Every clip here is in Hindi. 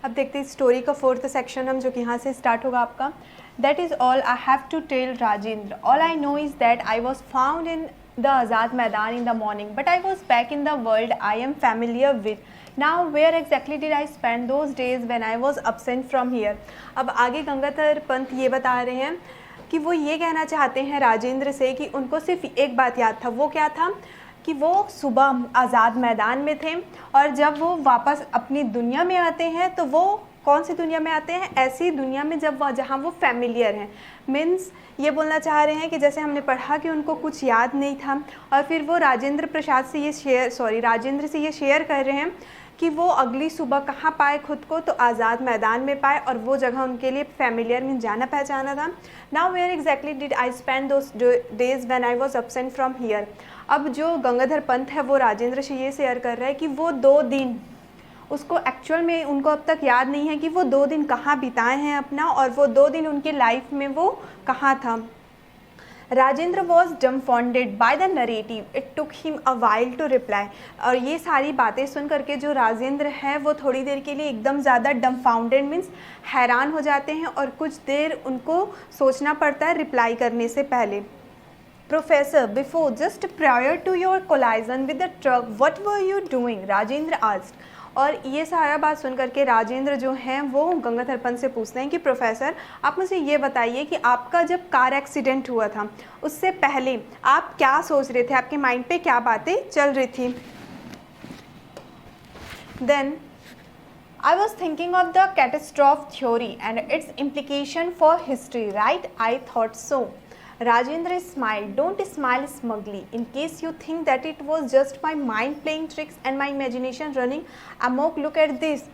अब देखते हैं स्टोरी का फोर्थ सेक्शन हम, जो कि यहाँ से स्टार्ट होगा आपका। That is all I have to tell Rajendra, all I know is that I was found in the Azad Maidan in the morning, but I was back in the world I am familiar with. Now where exactly did I spend those days when I was absent from here. अब आगे गंगाधर पंत ये बता रहे हैं कि वो ये कहना चाहते हैं राजेंद्र से कि उनको सिर्फ एक बात याद था। वो क्या था कि वो सुबह आज़ाद मैदान में थे, और जब वो वापस अपनी दुनिया में आते हैं तो वो कौन सी दुनिया में आते हैं? ऐसी दुनिया में जहाँ वो फैमिलियर हैं। मीन्स ये बोलना चाह रहे हैं कि जैसे हमने पढ़ा कि उनको कुछ याद नहीं था, और फिर वो राजेंद्र से ये शेयर कर रहे हैं कि वो अगली सुबह कहाँ पाए खुद को, तो आज़ाद मैदान में पाए, और वो जगह उनके लिए फैमिलियर मीन जाना पहचाना था। Now where exactly did I spend those days when I was absent from here. अब जो गंगाधर पंत है वो राजेंद्र से ये शेयर कर रहा है कि वो 2 दिन, उसको एक्चुअल में उनको अब तक याद नहीं है कि वो 2 दिन कहाँ बिताए हैं अपना, और वो 2 दिन उनकी लाइफ में वो कहाँ था। Rajendra was dumbfounded by the narrative, it took him a while to reply. और ये सारी बातें सुन करके जो राजेंद्र है वो थोड़ी देर के लिए एकदम ज़्यादा डम्फाउंडेड मीन्स हैरान हो जाते हैं, और कुछ देर उनको सोचना पड़ता है रिप्लाई करने से पहले। Professor, before just prior to your collision with the truck what were you doing, Rajendra asked. और ये सारा बात सुन करके राजेंद्र जो हैं वो गंगाधर पंत से पूछते हैं कि प्रोफेसर आप मुझे ये बताइए कि आपका जब कार एक्सीडेंट हुआ था उससे पहले आप क्या सोच रहे थे, आपके माइंड पे क्या बातें चल रही थी। Then I was thinking of the catastrophe theory and its implication for history, right? I thought so. Rajendra smiled. Don't smile smugly, in case you think that it was just my mind playing tricks and my imagination running amok. Look at this.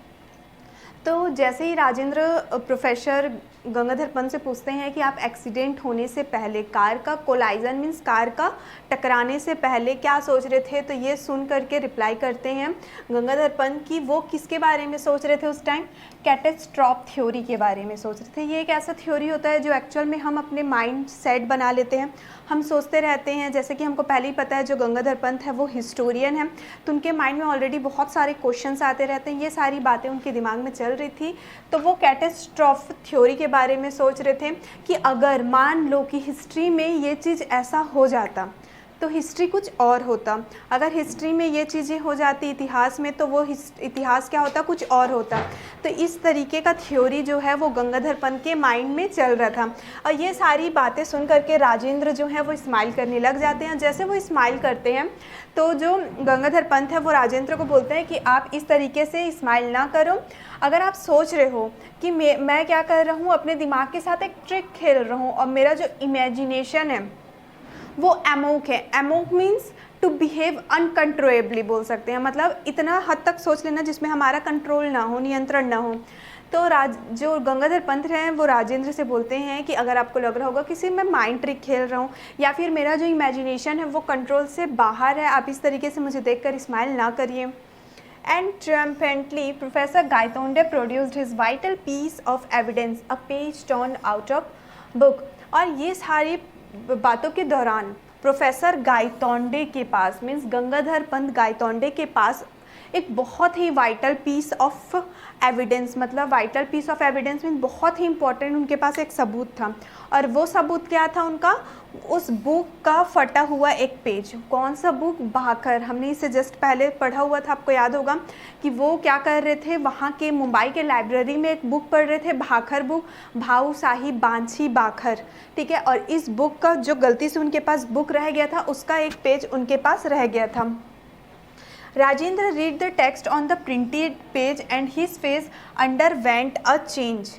तो जैसे ही राजेंद्र प्रोफेसर गंगाधर पंत से पूछते हैं कि आप एक्सीडेंट होने से पहले, कार का कोलाइजन मीन्स कार का टकराने से पहले क्या सोच रहे थे, तो ये सुन करके रिप्लाई करते हैं गंगाधर पंत कि वो किसके बारे में सोच रहे थे उस टाइम? कैटास्ट्रॉफ थ्योरी के बारे में सोच रहे थे। ये एक ऐसा थ्योरी होता है जो एक्चुअल में हम अपने माइंड सेट बना लेते हैं, हम सोचते रहते हैं। जैसे कि हमको पहले ही पता है जो गंगाधर पंत है वो हिस्टोरियन है, तो उनके माइंड में ऑलरेडी बहुत सारे क्वेश्चंस आते रहते हैं। ये सारी बातें उनके दिमाग में चल रही थी, तो वो कैटास्ट्रॉफ थ्योरी के बारे में सोच रहे थे कि अगर मान लो कि हिस्ट्री में ये चीज़ ऐसा हो जाता तो हिस्ट्री कुछ और होता। अगर हिस्ट्री में ये चीज़ें हो जाती इतिहास में, तो वो इतिहास क्या होता, कुछ और होता। तो इस तरीके का थ्योरी जो है वो गंगाधर पंत के माइंड में चल रहा था। और ये सारी बातें सुन करके राजेंद्र जो है वो स्माइल करने लग जाते हैं। जैसे वो स्माइल करते हैं तो जो गंगाधर पंत है वो राजेंद्र को बोलते हैं कि आप इस तरीके से स्माइल ना करो। अगर आप सोच रहे हो कि मैं क्या कर रहा हूँ, अपने दिमाग के साथ एक ट्रिक खेल रहा हूँ, और मेरा जो इमेजिनेशन है वो एमोक है। एमोक मीन्स टू बिहेव अनकंट्रोलेबली बोल सकते हैं, मतलब इतना हद तक सोच लेना जिसमें हमारा कंट्रोल ना हो, नियंत्रण ना हो। तो जो गंगाधर पंत हैं वो राजेंद्र से बोलते हैं कि अगर आपको लग रहा होगा कि सिर्फ मैं माइंड ट्रिक खेल रहा हूँ, या फिर मेरा जो इमेजिनेशन है वो कंट्रोल से बाहर है, आप इस तरीके से मुझे देखकर स्माइल ना करिए। And triumphantly, Professor Gaitonde produced his vital piece of evidence, a page torn out of book. और ये सारी बातों के दौरान प्रोफेसर गायतोंडे के पास मीन्स गंगाधर पंत गायतोंडे के पास एक बहुत ही वाइटल पीस ऑफ एविडेंस, मतलब vital piece of evidence mean बहुत ही इंपॉर्टेंट उनके पास एक सबूत था। और वो सबूत क्या था उनका? उस बुक का फटा हुआ एक पेज। कौन सा बुक? भाखर। हमने इसे जस्ट पहले पढ़ा हुआ था, आपको याद होगा कि वो क्या कर रहे थे, वहाँ के मुंबई के लाइब्रेरी में एक बुक पढ़ रहे थे, भाखर बुक, भाऊ साहिब बांछी बाखर, ठीक है। और इस बुक का जो गलती से उनके पास बुक रह गया था उसका एक पेज उनके पास रह गया था। Rajendra read the text on the printed page and his face underwent a change.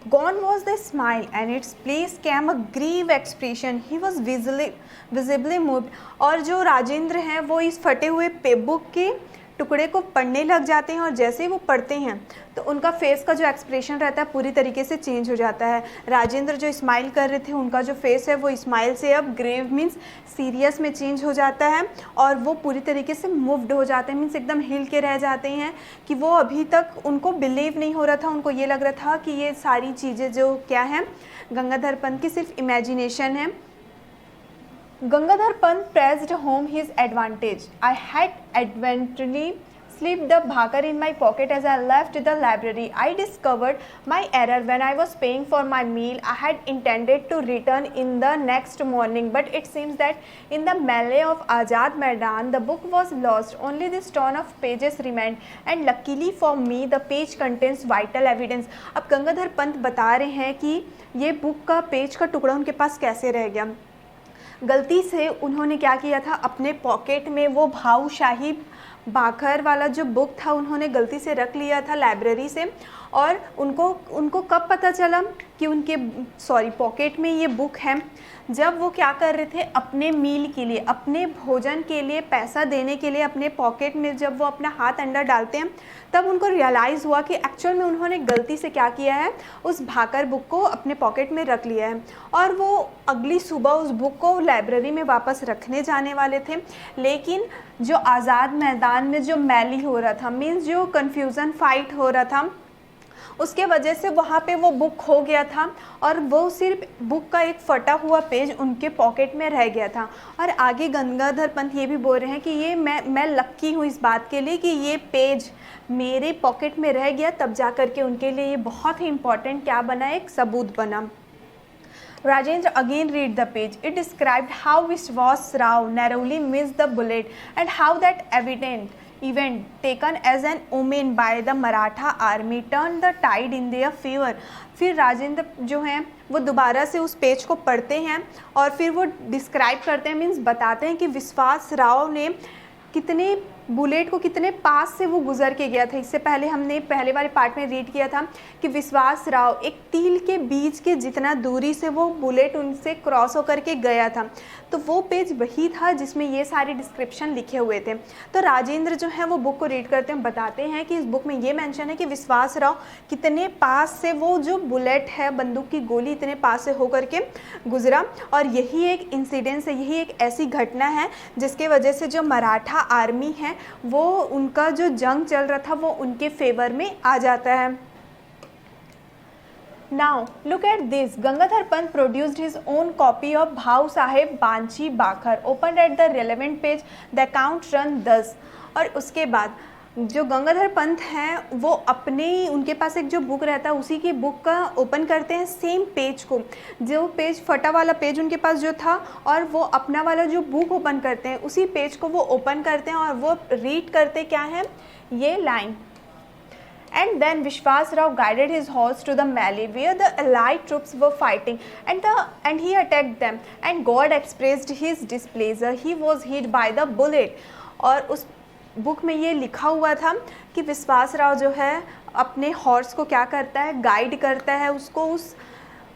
Gone was the smile and its place came a grave expression. He was visibly moved. और जो राजेंद्र हैं वो इस फटे हुए बुक के टुकड़े को पढ़ने लग जाते हैं, और जैसे ही वो पढ़ते हैं तो उनका फेस का जो एक्सप्रेशन रहता है पूरी तरीके से चेंज हो जाता है। राजेंद्र जो स्माइल कर रहे थे उनका जो फेस है वो स्माइल से अब ग्रेव मीन्स सीरियस में चेंज हो जाता है, और वो पूरी तरीके से मूव्ड हो जाते हैं मीन्स एकदम हिल के रह जाते हैं कि वो अभी तक उनको बिलीव नहीं हो रहा था। उनको ये लग रहा था कि ये सारी चीज़ें जो क्या हैं गंगाधर पंत की सिर्फ इमेजिनेशन है। Gangadhar Pant pressed home his advantage. I had evidently slipped the bhakar in my pocket as I left the library. I discovered my error when I was paying for my meal. I had intended to return in the next morning, but it seems that in the melee of Azad Maidan, the book was lost. Only this torn of pages remained, and luckily for me, the page contains vital evidence. अब गंगाधर पंत बता रहे हैं कि ये बुक का पेज का टुकड़ा उनके पास कैसे रह गया। गलती से उन्होंने क्या किया था, अपने पॉकेट में वो भाऊशाही भाखर वाला जो बुक था उन्होंने गलती से रख लिया था लाइब्रेरी से, और उनको कब पता चला कि उनके पॉकेट में ये बुक है, जब वो क्या कर रहे थे, अपने मील के लिए, अपने भोजन के लिए पैसा देने के लिए अपने पॉकेट में जब वो अपना हाथ अंदर डालते हैं, तब उनको रियलाइज़ हुआ कि एक्चुअल में उन्होंने गलती से क्या किया है, उस भाकर बुक को अपने पॉकेट में रख लिया है। और वो अगली सुबह उस बुक को लाइब्रेरी में वापस रखने जाने वाले थे, लेकिन जो आज़ाद मैदान में जो मैली हो रहा था, मीन्स जो कन्फ्यूज़न फाइट हो रहा था, उसके वजह से वहाँ पे वो बुक खो गया था, और वो सिर्फ बुक का एक फटा हुआ पेज उनके पॉकेट में रह गया था। और आगे गंगाधर पंत ये भी बोल रहे हैं कि ये मैं लक्की हूँ इस बात के लिए कि ये पेज मेरे पॉकेट में रह गया, तब जा कर के उनके लिए ये बहुत ही इम्पॉर्टेंट क्या बना, एक सबूत बना। Rajendra again read the page. It described how Vishwas Rao narrowly missed the bullet and how that event taken as an omen by the Maratha army turned the tide in their favor. फिर राजेंद्र जो हैं वो दोबारा से उस पेज को पढ़ते हैं और फिर वो डिस्क्राइब करते हैं, मीन्स बताते हैं कि विश्वास राव ने कितने बुलेट को कितने पास से वो गुजर के गया था। इससे पहले हमने पहले वाले पार्ट में रीड किया था कि विश्वास राव एक तिल के बीज के जितना दूरी से वो बुलेट उनसे क्रॉस होकर के गया था। तो वो पेज वही था जिसमें ये सारे डिस्क्रिप्शन लिखे हुए थे। तो राजेंद्र जो है वो बुक को रीड करते हैं, बताते हैं कि इस बुक में ये मेंशन है कि विश्वास राव कितने पास से वो जो बुलेट है, बंदूक की गोली इतने पास से होकर के गुजरा। और यही एक इंसिडेंस है, यही एक ऐसी घटना है जिसके वजह से जो मराठा आर्मी है वो उनका जो जंग चल रहा था वो उनके फेवर में आ जाता है। Now look at this. Gangadhar Pant produced his own copy of Bhau Sahib Banchi Bakhar. Opened at the relevant page. The account run thus. और उसके बाद जो गंगाधर पंत हैं वो अपने उनके पास एक जो बुक रहता है उसी की बुक का ओपन करते हैं, सेम पेज को, जो पेज फटा वाला पेज उनके पास जो था, और वो अपना वाला जो बुक ओपन करते हैं उसी पेज को वो ओपन करते हैं और वो रीड करते क्या है, ये line. And then Vishwas Rao guided his horse to the melee where the allied troops were fighting, and he attacked them. And God expressed his displeasure. He was hit by the bullet. और उस बुक में ये लिखा हुआ था कि विश्वास राव जो है अपने हॉर्स को क्या करता है, गाइड करता है उसको उस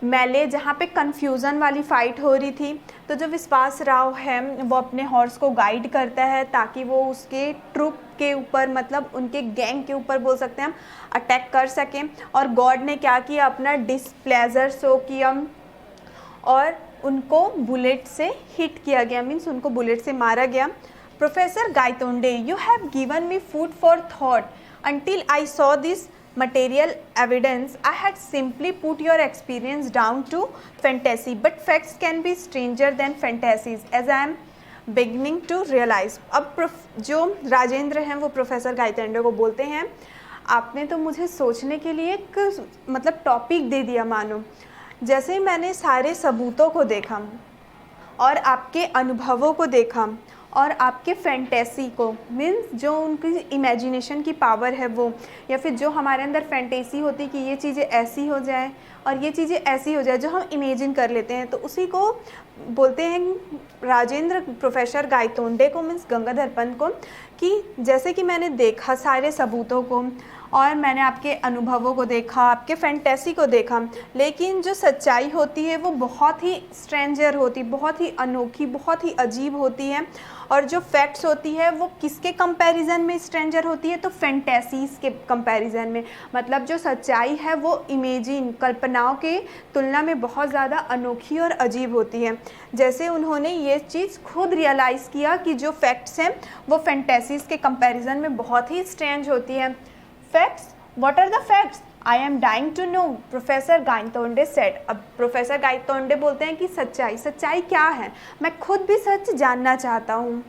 मेले जहाँ पे कन्फ्यूज़न वाली फ़ाइट हो रही थी। तो जो विश्वास राव है वो अपने हॉर्स को गाइड करता है ताकि वो उसके ट्रूप के ऊपर, मतलब उनके गैंग के ऊपर बोल सकते हैं हम, अटैक कर सकें। और गॉड ने क्या किया, अपना डिस्प्लेजर शो किया और उनको बुलेट से हिट किया गया, मीन्स उनको बुलेट से मारा गया। Professor Gaitonde, you have given me food for thought until I saw this material evidence. I had simply put your experience down to fantasy, but facts can be stranger than fantasies, as I am beginning to realize. अब जो राजेंद्र हैं वो प्रोफेसर गायतोंडे को बोलते हैं, आपने तो मुझे सोचने के लिए एक मतलब टॉपिक दे दिया मानो। जैसे ही मैंने सारे सबूतों को देखा और आपके अनुभवों को देखा और आपके फैंटेसी को, मीन्स जो उनकी इमेजिनेशन की पावर है वो, या फिर जो हमारे अंदर फैंटेसी होती है कि ये चीज़ें ऐसी हो जाए और ये चीज़ें ऐसी हो जाए, जो हम इमेजिन कर लेते हैं, तो उसी को बोलते हैं राजेंद्र प्रोफेसर गायतोंडे को, मीन्स गंगाधर पंत को, कि जैसे कि मैंने देखा सारे सबूतों को और मैंने आपके अनुभवों को देखा, आपके फैंटेसी को देखा, लेकिन जो सच्चाई होती है वो बहुत ही स्ट्रेंजर होती, बहुत ही अनोखी, बहुत ही अजीब होती है। और जो फैक्ट्स होती है वो किसके कंपैरिजन में स्ट्रेंजर होती है, तो फैंटेसीज़ के कंपैरिजन में। मतलब जो सच्चाई है वो इमेजिन, कल्पनाओं के तुलना में बहुत ज़्यादा अनोखी और अजीब होती है। जैसे उन्होंने ये चीज़ खुद रियलाइज़ किया कि जो फैक्ट्स हैं वो फैंटेसीज़ के कंपैरिजन में बहुत ही स्ट्रेंज होती है। Facts? What are the facts? I am dying to know. Professor Gaitonde said. अब प्रोफेसर गायतोंडे बोलते हैं कि सच्चाई क्या है, मैं खुद भी सच जानना चाहता हूँ।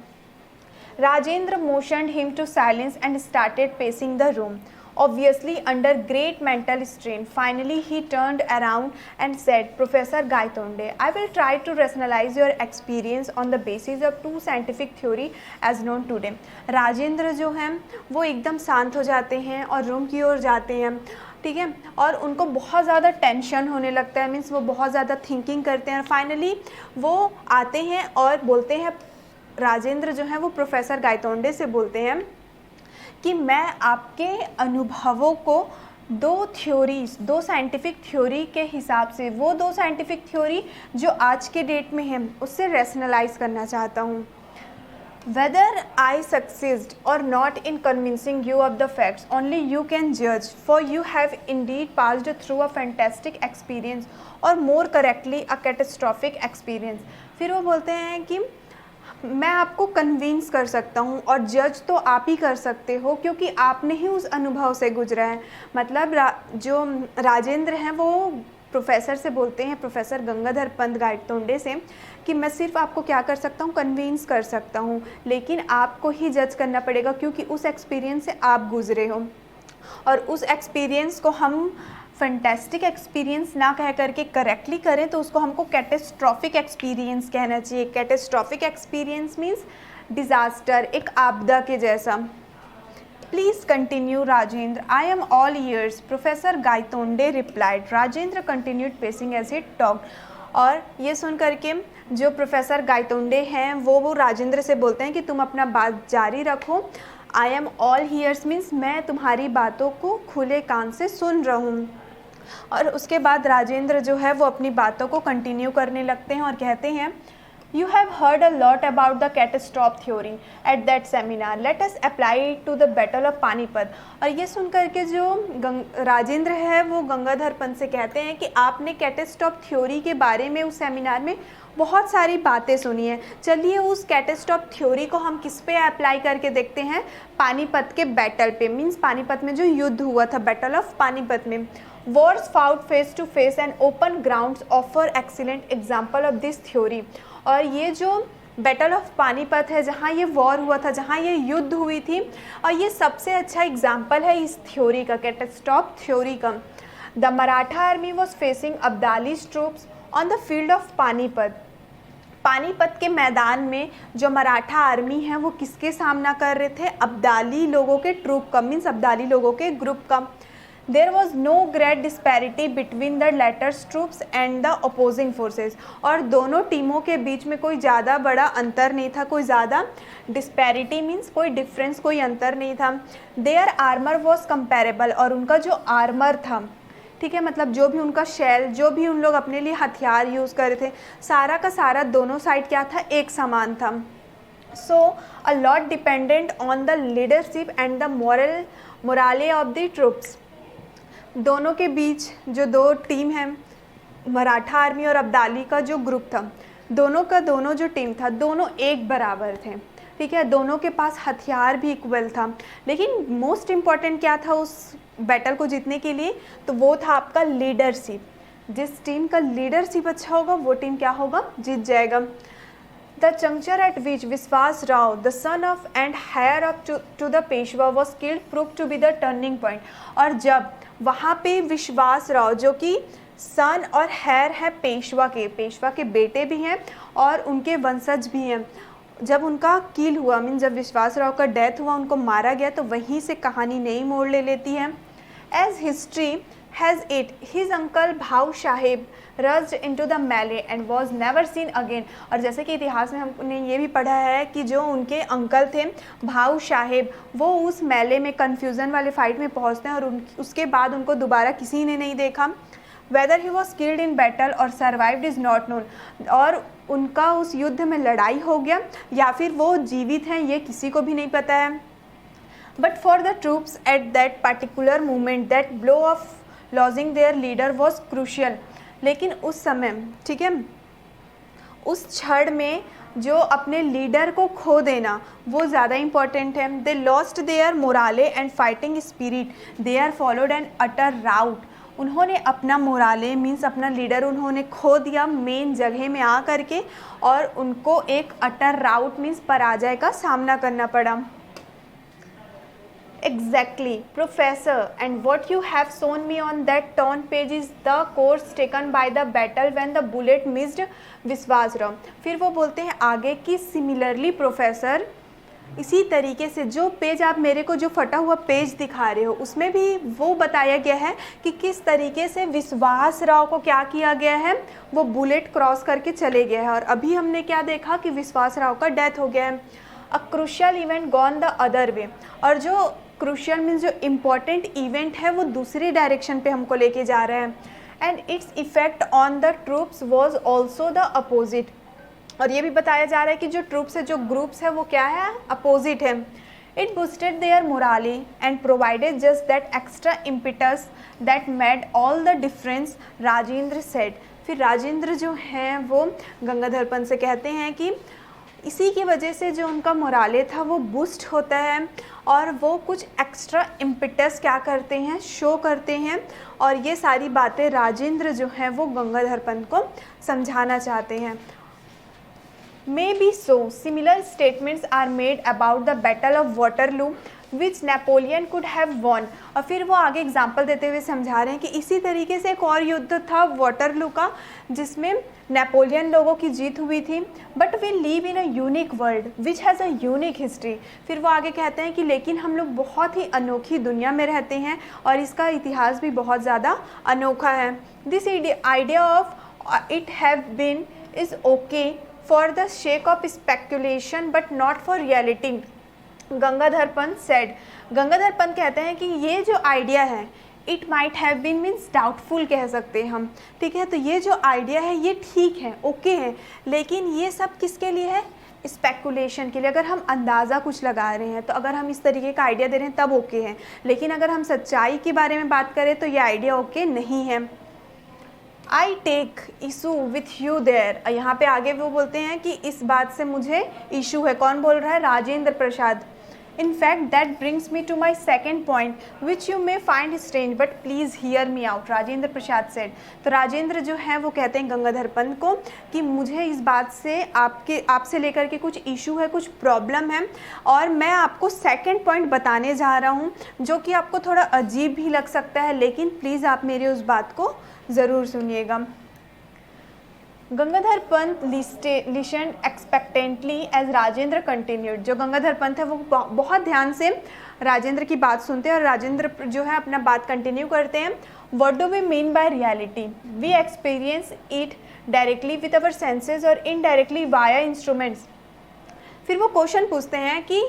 Rajendra motioned him to silence and started pacing the room, obviously under great mental strain. Finally, he turned around and said, Professor Gaitonde, I will try to rationalize your experience on the basis of two scientific theory as known today. Rajendra जो हैं वो एकदम शांत हो जाते हैं और रूम की ओर जाते हैं, ठीक है, और उनको बहुत ज़्यादा टेंशन होने लगता है, मीन्स वो बहुत ज़्यादा थिंकिंग करते हैं और फाइनली वो आते हैं और बोलते हैं, राजेंद्र जो हैं वो प्रोफेसर गायतोंडे से बोलते हैं कि मैं आपके अनुभवों को दो साइंटिफिक थ्योरी के हिसाब से, वो दो साइंटिफिक थ्योरी जो आज के डेट में हैं उससे रैशनलाइज करना चाहता हूँ. Whether I succeed or not in convincing you of the facts, only you can judge, for you have indeed passed through a fantastic experience, or more correctly a catastrophic experience. फिर वो बोलते हैं कि मैं आपको कन्विंस कर सकता हूँ और जज तो आप ही कर सकते हो क्योंकि आपने ही उस अनुभव से गुजरा है. मतलब जो राजेंद्र हैं वो प्रोफेसर से बोलते हैं, प्रोफेसर गंगाधर पंत गायतोंडे से, कि मैं सिर्फ आपको क्या कर सकता हूँ, कन्विंस कर सकता हूँ, लेकिन आपको ही जज करना पड़ेगा क्योंकि उस एक्सपीरियंस से आप गुजरे हो. और उस एक्सपीरियंस को हम फैंटास्टिक एक्सपीरियंस ना कह करके करेक्टली करें तो उसको हमको कैटेस्ट्रॉफिक एक्सपीरियंस कहना चाहिए. कैटेस्ट्रॉफिक एक्सपीरियंस मीन्स डिज़ास्टर, एक आपदा के जैसा. Please continue, Rajendra. I am all ears. Professor Gaitonde replied. Rajendra continued pacing as he talked. और ये सुन करके जो प्रोफेसर गायतोंडे हैं वो राजेंद्र से बोलते हैं कि तुम अपना बात जारी रखो. I am all ears means मैं तुम्हारी बातों को खुले कान से सुन रहा हूँ. और उसके बाद राजेंद्र जो है वो अपनी बातों को कंटिन्यू करने लगते हैं और कहते हैं, You have heard a lot about the catastrophe theory at that seminar. Let us apply it to the Battle of Panipat. और ये सुन करके जो राजेंद्र है वो गंगाधर पंत से कहते हैं कि आपने कैटेस्ट्रॉफ थ्योरी के बारे में उस सेमिनार में बहुत सारी बातें सुनी हैं. चलिए उस कैटेस्ट्रॉफ थ्योरी को हम किस पे अप्लाई करके देखते हैं, पानीपत के बैटल पे, मीन्स पानीपत में जो युद्ध हुआ था, बैटल ऑफ पानीपत में. Wars fought face to face and open grounds offer excellent example of this theory. और ये जो बैटल ऑफ पानीपत है, जहाँ ये वॉर हुआ था, जहाँ ये युद्ध हुई थी, और ये सबसे अच्छा एग्जाम्पल है इस थ्योरी का, कैटेस्ट्रॉफ थ्योरी का. The Maratha army was facing Abdali's troops on the field of Panipat. Panipat के मैदान में जो मराठा आर्मी है वो किसके सामना कर रहे थे, अब्दाली लोगों के ट्रूप का, मीन्स अब्दाली लोगों के ग्रुप का. There was no great disparity between the latter's troops and the opposing forces. और दोनों टीमों के बीच में कोई ज़्यादा बड़ा अंतर नहीं था, कोई ज़्यादा disparity means कोई डिफरेंस, कोई अंतर नहीं था. Their armor was comparable. और उनका जो आर्मर था, ठीक है, मतलब जो भी उनका शेल, जो भी उन लोग अपने लिए हथियार यूज़ कर रहे थे, सारा का सारा दोनों साइड क्या था, एक समान था. So a lot dependent on the leadership and the morale of the troops. दोनों के बीच जो दो टीम है, मराठा आर्मी और अब्दाली का जो ग्रुप था, दोनों का दोनों जो टीम था, दोनों एक बराबर थे, ठीक है, दोनों के पास हथियार भी इक्वल था. लेकिन मोस्ट इम्पॉर्टेंट क्या था उस बैटल को जीतने के लिए, तो वो था आपका लीडरशिप. जिस टीम का लीडरशिप अच्छा होगा वो टीम क्या होगा, जीत जाएगा. The juncture at which Vishwas Rao, the son of and heir of to the Peshwa, was killed proved to be the turning point. और जब वहाँ पे विश्वास राव जो कि सन और हेयर है पेशवा के बेटे भी हैं और उनके वंशज भी हैं, जब उनका किल हुआ, मीन जब विश्वास राव का डेथ हुआ, उनको मारा गया, तो वहीं से कहानी नई मोड़ ले लेती है. As history has it, his uncle Bhau Saheb rushed into the melee and was never seen again. और जैसे कि इतिहास में हमने ये भी पढ़ा है कि जो उनके अंकल थे भाऊ साहेब, वो उस मेले में कन्फ्यूज़न वाले फाइट में पहुंचते हैं और उसके बाद उनको दोबारा किसी ने नहीं देखा. Whether he was killed in battle or survived is not known. और उनका उस युद्ध में लड़ाई हो गया या फिर वो जीवित हैं ये किसी को भी नहीं पता है. But for the troops at that particular moment, that blow of losing their leader was crucial. लेकिन उस समय, ठीक है, उस क्षण में जो अपने लीडर को खो देना वो ज़्यादा इम्पॉर्टेंट है. They lost their morale and fighting spirit, they are followed and utter rout. उन्होंने अपना मोराले मीन्स अपना लीडर उन्होंने खो दिया मेन जगह में आ करके, और उनको एक अटर राउट मीन्स पराजय का सामना करना पड़ा। Exactly, professor, and what you have shown me on that torn page is the course taken by the battle when the bullet missed Vishwasrao. फिर वो बोलते हैं आगे कि सिमिलरली प्रोफेसर, इसी तरीके से जो पेज आप मेरे को जो फटा हुआ पेज दिखा रहे हो उसमें भी वो बताया गया है कि किस तरीके से विश्वासराव को क्या किया गया है, वो बुलेट क्रॉस करके चले गए हैं, और अभी हमने क्या देखा कि विश्वासराव का डेथ हो गया है। A crucial event gone the other way, और जो क्रूशियल मीन्स जो इम्पॉर्टेंट इवेंट है वो दूसरी डायरेक्शन पे हमको लेके जा रहा है। And its effect on the troops was also the opposite, और ये भी बताया जा रहा है कि जो ट्रूप्स है, जो ग्रुप्स है, वो क्या है, अपोजिट है। It boosted their morale and provided just that extra impetus that made all the difference, Rajendra said. फिर राजेंद्र जो हैं वो गंगाधर पंत से कहते हैं कि इसी की वजह से जो उनका मोराले था वो बूस्ट होता है, और वो कुछ एक्स्ट्रा इम्पिटस क्या करते हैं, शो करते हैं, और ये सारी बातें राजेंद्र जो हैं वो गंगाधर पंत को समझाना चाहते हैं। Maybe so similar statements are made about the battle of Waterloo which Napoleon could have won, और फिर वो आगे एग्जाम्पल देते हुए समझा रहे हैं कि इसी तरीके से एक और युद्ध था वाटरलू का जिसमें नेपोलियन लोगों की जीत हुई थी। But we live in a unique world which has a unique history. फिर वो आगे कहते हैं कि लेकिन हम लोग बहुत ही अनोखी दुनिया में रहते हैं और इसका इतिहास भी बहुत ज़्यादा अनोखा है। This idea of it have been is okay for the sake of speculation but not for reality, Gangadhar Pant said. Gangadhar Pant कहते हैं कि ये जो आइडिया है it might have been means doubtful कह सकते हैं हम, ठीक है। तो ये जो आइडिया है ये ठीक है, ओके है, लेकिन ये सब किसके लिए है, स्पेकुलेशन के लिए। अगर हम अंदाज़ा कुछ लगा रहे हैं तो अगर हम इस तरीके का आइडिया दे रहे हैं तब ओके है, लेकिन अगर हम सच्चाई के बारे में बात करें तो ये आइडिया ओके नहीं है। I take issue with you there, यहाँ पे आगे वो बोलते हैं कि इस बात से मुझे इशू है। कौन बोल रहा है, Rajendra Prasad. In fact, that brings me to my second point, which you may find strange, but please hear me out, Rajendra Prasad said। तो राजेंद्र जो है वो कहते हैं गंगाधर पंत को कि मुझे इस बात से आपसे लेकर के कुछ इशू है, कुछ प्रॉब्लम है, और मैं आपको सेकंड पॉइंट बताने जा रहा हूँ जो कि आपको थोड़ा अजीब भी लग सकता है, लेकिन प्लीज़ आप मेरी उस बात को ज़रूर सुनिएगा। Gangadhar Pant listened expectantly as Rajendra continued. जो गंगाधर पंत है वो बहुत ध्यान से राजेंद्र की बात सुनते हैं और राजेंद्र जो है अपना बात कंटिन्यू करते हैं। What do we mean by reality, we experience it directly with our senses और इनडायरेक्टली वाया इंस्ट्रूमेंट्स। फिर वो क्वेश्चन पूछते हैं कि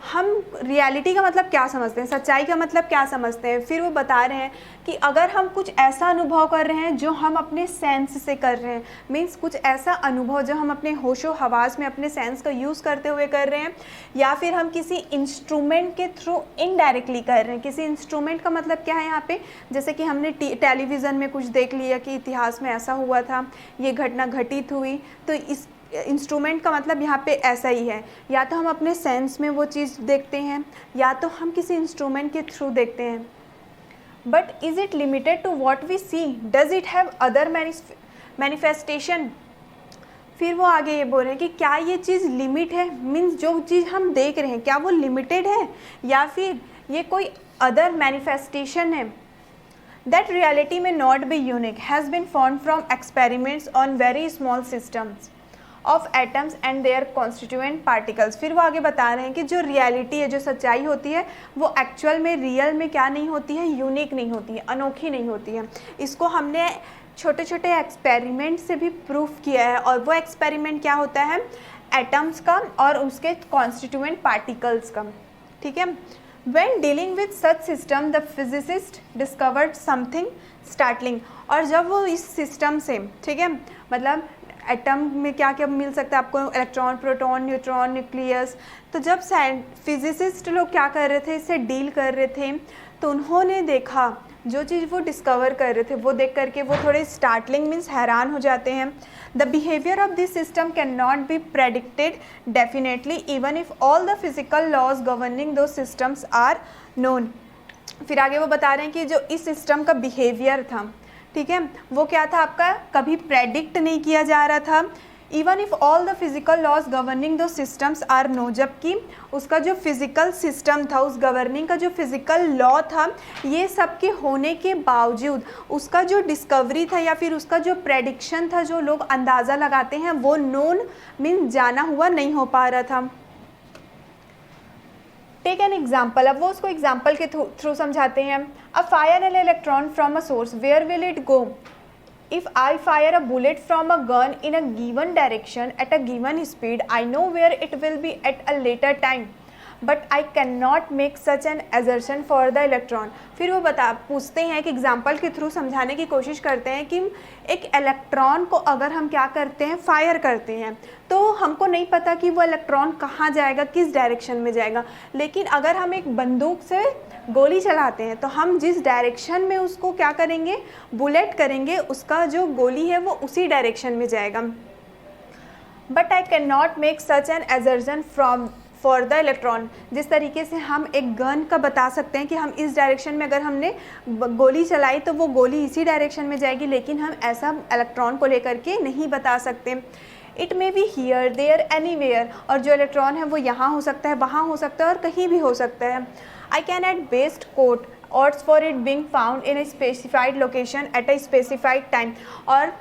हम रियलिटी का मतलब क्या समझते हैं, सच्चाई का मतलब क्या समझते हैं। फिर वो बता रहे हैं कि अगर हम कुछ ऐसा अनुभव कर रहे हैं जो हम अपने सेंस से कर रहे हैं, मीन्स कुछ ऐसा अनुभव जो हम अपने होशो हवास में अपने सेंस का यूज़ करते हुए कर रहे हैं, या फिर हम किसी इंस्ट्रूमेंट के थ्रू इनडायरेक्टली कर रहे हैं। किसी इंस्ट्रूमेंट का मतलब क्या है यहाँ पे, जैसे कि हमने टेलीविज़न में कुछ देख लिया कि इतिहास में ऐसा हुआ था, ये घटना घटित हुई, तो इस इंस्ट्रूमेंट का मतलब यहाँ पे ऐसा ही है। या तो हम अपने सेंस में वो चीज़ देखते हैं या तो हम किसी इंस्ट्रूमेंट के थ्रू देखते हैं। But is it limited to what we see, does it have other manifestation. फिर वो आगे ये बोल रहे हैं कि क्या ये चीज़ लिमिट है, मीन्स जो चीज़ हम देख रहे हैं क्या वो लिमिटेड है या फिर ये कोई अदर मैनिफेस्टेशन है। That reality may not be unique has been फॉर्म from experiments on very small systems of atoms and their constituent particles. फिर वो आगे बता रहे हैं कि जो रियलिटी है, जो सच्चाई होती है, वो एक्चुअल में रियल में क्या नहीं होती है, यूनिक नहीं होती है, अनोखी नहीं होती है। इसको हमने छोटे छोटे एक्सपेरिमेंट से भी प्रूफ किया है, और वो एक्सपेरिमेंट क्या होता है, एटम्स का और उसके कॉन्स्टिट्यूएंट पार्टिकल्स का, ठीक है। When dealing with such system, the physicist discovered something startling। और जब वो इस सिस्टम से, ठीक है, मतलब एटम में क्या क्या मिल सकता है आपको, इलेक्ट्रॉन, प्रोटॉन, न्यूट्रॉन, न्यूक्लियस। तो जब फिजिसिस्ट लोग क्या कर रहे थे, इससे डील कर रहे थे, तो उन्होंने देखा जो चीज़ वो डिस्कवर कर रहे थे वो देख करके वो थोड़े स्टार्टलिंग मीन्स हैरान हो जाते हैं। The behaviour of this system can not be predicted definitely even if all the physical laws governing those systems are known. फिर आगे वो बता रहे हैं कि जो इस सिस्टम का बिहेवियर था, ठीक है, वो क्या था आपका, कभी प्रेडिक्ट नहीं किया जा रहा था। Even if all the physical laws governing those systems are known, जबकि उसका जो फिजिकल सिस्टम था, उस गवर्निंग का जो फिजिकल लॉ था, ये सब के होने के बावजूद उसका जो डिस्कवरी था या फिर उसका जो प्रेडिक्शन था, जो लोग अंदाज़ा लगाते हैं, वो नोन मीन जाना हुआ नहीं हो पा रहा था। टेक एन एग्जाम्पल, अब वो उसको एग्जाम्पल के थ्रू समझाते हैं। I fire an electron from a source, where will it go? If I fire a bullet from a gun in a given direction at a given speed, I know where it will be at a later time, but I cannot make such an assertion for the electron. फिर वो पूछते हैं कि एग्जाम्पल के थ्रू समझाने की कोशिश करते हैं कि एक इलेक्ट्रॉन को अगर हम क्या करते हैं, फायर करते हैं, तो हमको नहीं पता कि वो इलेक्ट्रॉन कहाँ जाएगा, किस डायरेक्शन में जाएगा। लेकिन अगर हम एक बंदूक से गोली चलाते हैं तो हम जिस डायरेक्शन में उसको क्या करेंगे, बुलेट करेंगे, उसका जो गोली है वो उसी डायरेक्शन में जाएगा। But I can not make such an assertion from for the electron. जिस तरीके से हम एक गन का बता सकते हैं कि हम इस डायरेक्शन में अगर हमने गोली चलाई तो वो गोली इसी डायरेक्शन में जाएगी, लेकिन हम ऐसा इलेक्ट्रॉन को लेकर के नहीं बता सकते। It may be here there anywhere, और जो इलेक्ट्रॉन है वो यहाँ हो सकता है, वहाँ हो सकता है और कहीं भी हो सकता है। I can at best quote odds for it being found in a specified location at a specified time, और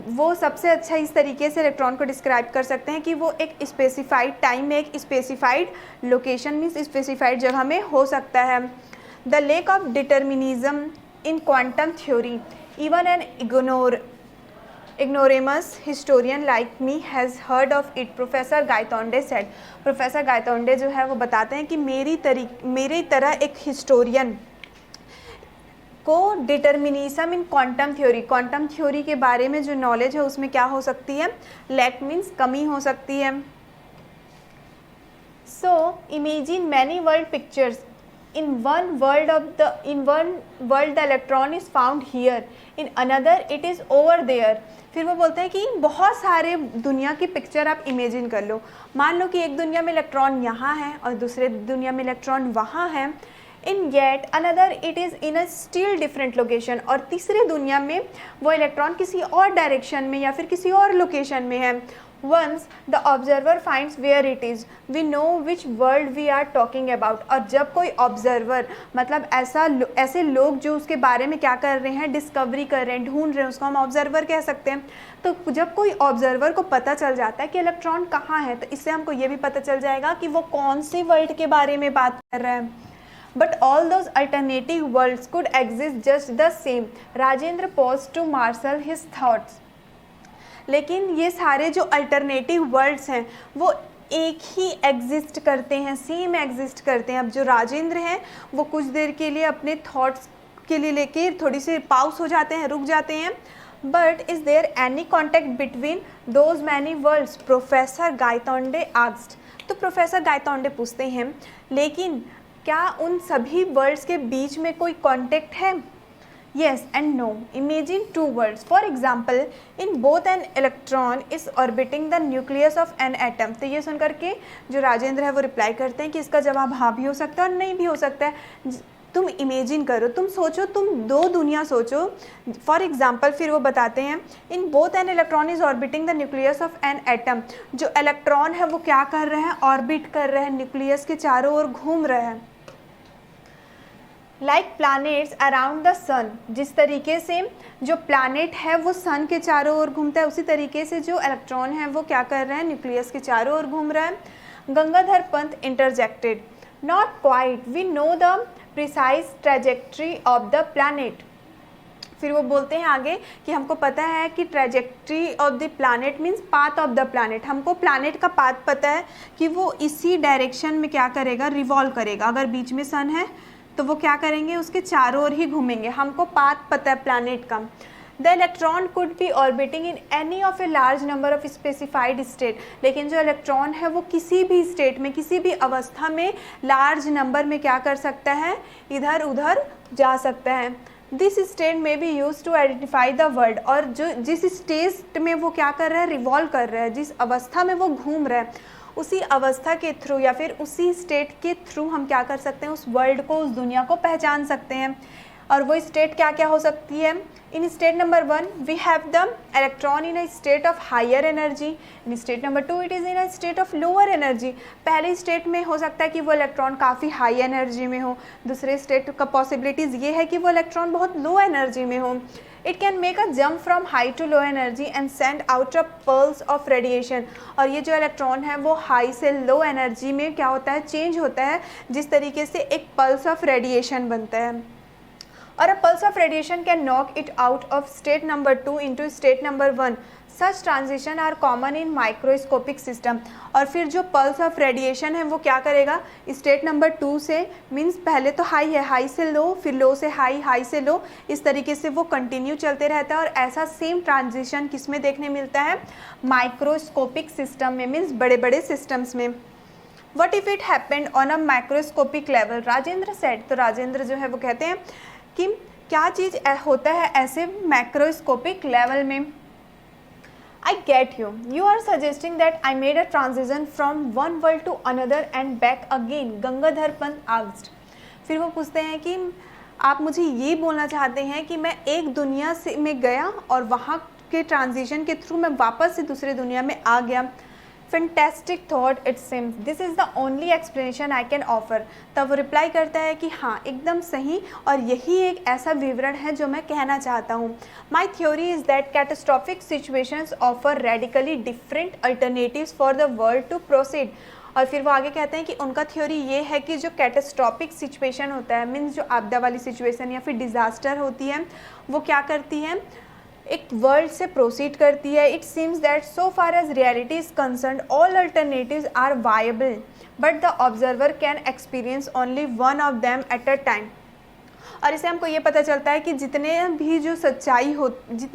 वो सबसे अच्छा इस तरीके से इलेक्ट्रॉन को डिस्क्राइब कर सकते हैं कि वो एक स्पेसिफाइड टाइम में एक स्पेसिफाइड लोकेशन मीन्स स्पेसिफाइड जगह में हो सकता है। The lack of determinism in quantum theory, even an ignoramus historian like me has heard of it, professor Gaitonde said. Professor Gaitonde जो है वो बताते हैं कि मेरी तरह एक हिस्टोरियन को डिटर्मिनिज्म इन क्वांटम थ्योरी के बारे में जो नॉलेज है उसमें क्या हो सकती है, लैक मीन्स कमी हो सकती है। So imagine many world pictures, in one world the electron is found here, in another it is over there। फिर वो बोलते हैं कि बहुत सारे दुनिया की पिक्चर आप इमेजिन कर लो। मान लो कि एक दुनिया में इलेक्ट्रॉन यहाँ है और दूसरे दुनिया में इलेक्ट्रॉन वहाँ है, in yet another it is in a still different location, और तीसरे दुनिया में वो इलेक्ट्रॉन किसी और डायरेक्शन में या फिर किसी और लोकेशन में है। Once the observer finds where it is, we know which world we are talking about। और जब कोई ऑब्जर्वर मतलब ऐसे लोग जो उसके बारे में क्या कर रहे हैं, डिस्कवरी कर रहे हैं, ढूंढ रहे हैं, उसको हम ऑब्जर्वर कह सकते हैं। तो जब कोई ऑब्जर्वर को पता चल जाता है कि इलेक्ट्रॉन कहाँ है, तो इससे हमको ये भी पता चल जाएगा कि वो कौन सी वर्ल्ड के बारे में बात कर रहा है। But all those alternative worlds could exist just the same। Rajendra paused to marshal his thoughts। लेकिन ये सारे जो अल्टरनेटिव वर्ल्ड्स हैं वो एक ही एग्जिस्ट करते हैं, सेम एग्जिस्ट करते हैं। अब जो राजेंद्र हैं वो कुछ देर के लिए अपने थॉट्स के लिए लेके थोड़ी सी पाउस हो जाते हैं, रुक जाते हैं। But is there any contact between those many worlds, professor Gaitonde asked. तो प्रोफेसर गायतोंडे पूछते हैं, लेकिन क्या उन सभी वर्ल्ड्स के बीच में कोई कॉन्टेक्ट है? Yes and no. Imagine two worlds. For example, in both an electron is orbiting the nucleus of an atom। तो ये सुन करके जो राजेंद्र है वो रिप्लाई करते हैं कि इसका जवाब हाँ भी हो सकता है और नहीं भी हो सकता है। तुम इमेजिन करो, तुम सोचो, तुम दो दुनिया सोचो। फॉर एग्जाम्पल फिर वो बताते हैं, in both an electron is orbiting the nucleus of an atom. जो इलेक्ट्रॉन है वो क्या कर रहे हैं, ऑर्बिट कर रहे हैं, न्यूक्लियस के चारों ओर घूम रहे हैं। लाइक प्लैनेट्स अराउंड द सन, जिस तरीके से जो प्लैनेट है वो सन के चारों ओर घूमता है, उसी तरीके से जो इलेक्ट्रॉन है वो क्या कर रहे हैं, न्यूक्लियस के चारों ओर घूम रहा है। Gangadhar Pant interjected, not quite, we know the precise trajectory of the planet. फिर वो बोलते हैं आगे कि हमको पता है कि trajectory of the planet means path of the planet. हमको प्लैनेट का पाथ पता है कि वो इसी डायरेक्शन में क्या करेगा, रिवॉल्व करेगा। अगर बीच में सन है तो वो क्या करेंगे, उसके चारों ओर ही घूमेंगे। हमको पाथ पता है प्लैनेट का। The electron could be orbiting in any of a large number of specified state. लेकिन जो इलेक्ट्रॉन है वो किसी भी स्टेट में, किसी भी अवस्था में लार्ज नंबर में क्या कर सकता है, इधर उधर जा सकता है। This state may be use to identify the world. और जो जिस स्टेट में वो क्या कर रहा है, रिवॉल्व कर रहा है, जिस अवस्था में वो घूम रहा है, उसी अवस्था के थ्रू या फिर उसी स्टेट के थ्रू हम क्या कर सकते हैं, उस वर्ल्ड को, उस दुनिया को पहचान सकते हैं। और वो स्टेट क्या क्या हो सकती है? In state number 1 we have the electron in a state of higher energy, in state number 2 it is in a state of lower energy. पहले स्टेट में हो सकता है कि वो इलेक्ट्रॉन काफ़ी हाई एनर्जी में हो, दूसरे स्टेट का पॉसिबिलिटीज़ ये है कि वो इलेक्ट्रॉन बहुत लो एनर्जी में हो। It can make a jump from high to low energy and send out a pulse of radiation. और ये जो इलेक्ट्रॉन है वो हाई से लो एनर्जी में क्या होता है, चेंज होता है, जिस तरीके से एक पल्स ऑफ रेडिएशन बनता है। और a pulse of radiation can knock it out of state number 2 into state number 1। Such transition are common in microscopic system. और फिर जो पल्स ऑफ रेडिएशन है वो क्या करेगा, स्टेट नंबर 2 से, मीन्स पहले तो हाई है, हाई से लो, फिर लो से हाई, हाई से लो, इस तरीके से वो कंटिन्यू चलते रहता है। और ऐसा सेम ट्रांजिशन किस में देखने मिलता है, माइक्रोस्कोपिक सिस्टम में, मीन्स बड़े बड़े सिस्टम्स में। What if it happened on a microscopic level, Rajendra said. तो राजेंद्र जो है वो कहते हैं कि क्या चीज़ होता है ऐसे मैक्रोस्कोपिक लेवल में। I get you. You are suggesting that I made a transition from one world to another and back again. Gangadhar Pant asked. फिर वो पूछते हैं कि आप मुझे ये बोलना चाहते हैं कि मैं एक दुनिया से में गया और वहाँ के ट्रांजिशन के थ्रू मैं वापस से दूसरे दुनिया में आ गया। Fantastic thought it seems. This is the only explanation I can offer. तब वो रिप्लाई करता है कि हाँ, एकदम सही, और यही एक ऐसा विवरण है जो मैं कहना चाहता हूँ। My theory is that catastrophic situations offer radically different alternatives for the world to proceed. और फिर वो आगे कहते हैं कि उनका थ्योरी ये है कि जो कैटास्ट्रॉपिक सिचुएशन होता है, मीन्स जो आपदा वाली सिचुएशन या फिर डिज़ास्टर होती है, वो क्या करती है, एक वर्ल्ड से प्रोसीड करती है। It seems that so far as reality is concern all alternatives are viable but the observer can experience only one of them at a time. और इससे हमको ये पता चलता है कि जितनी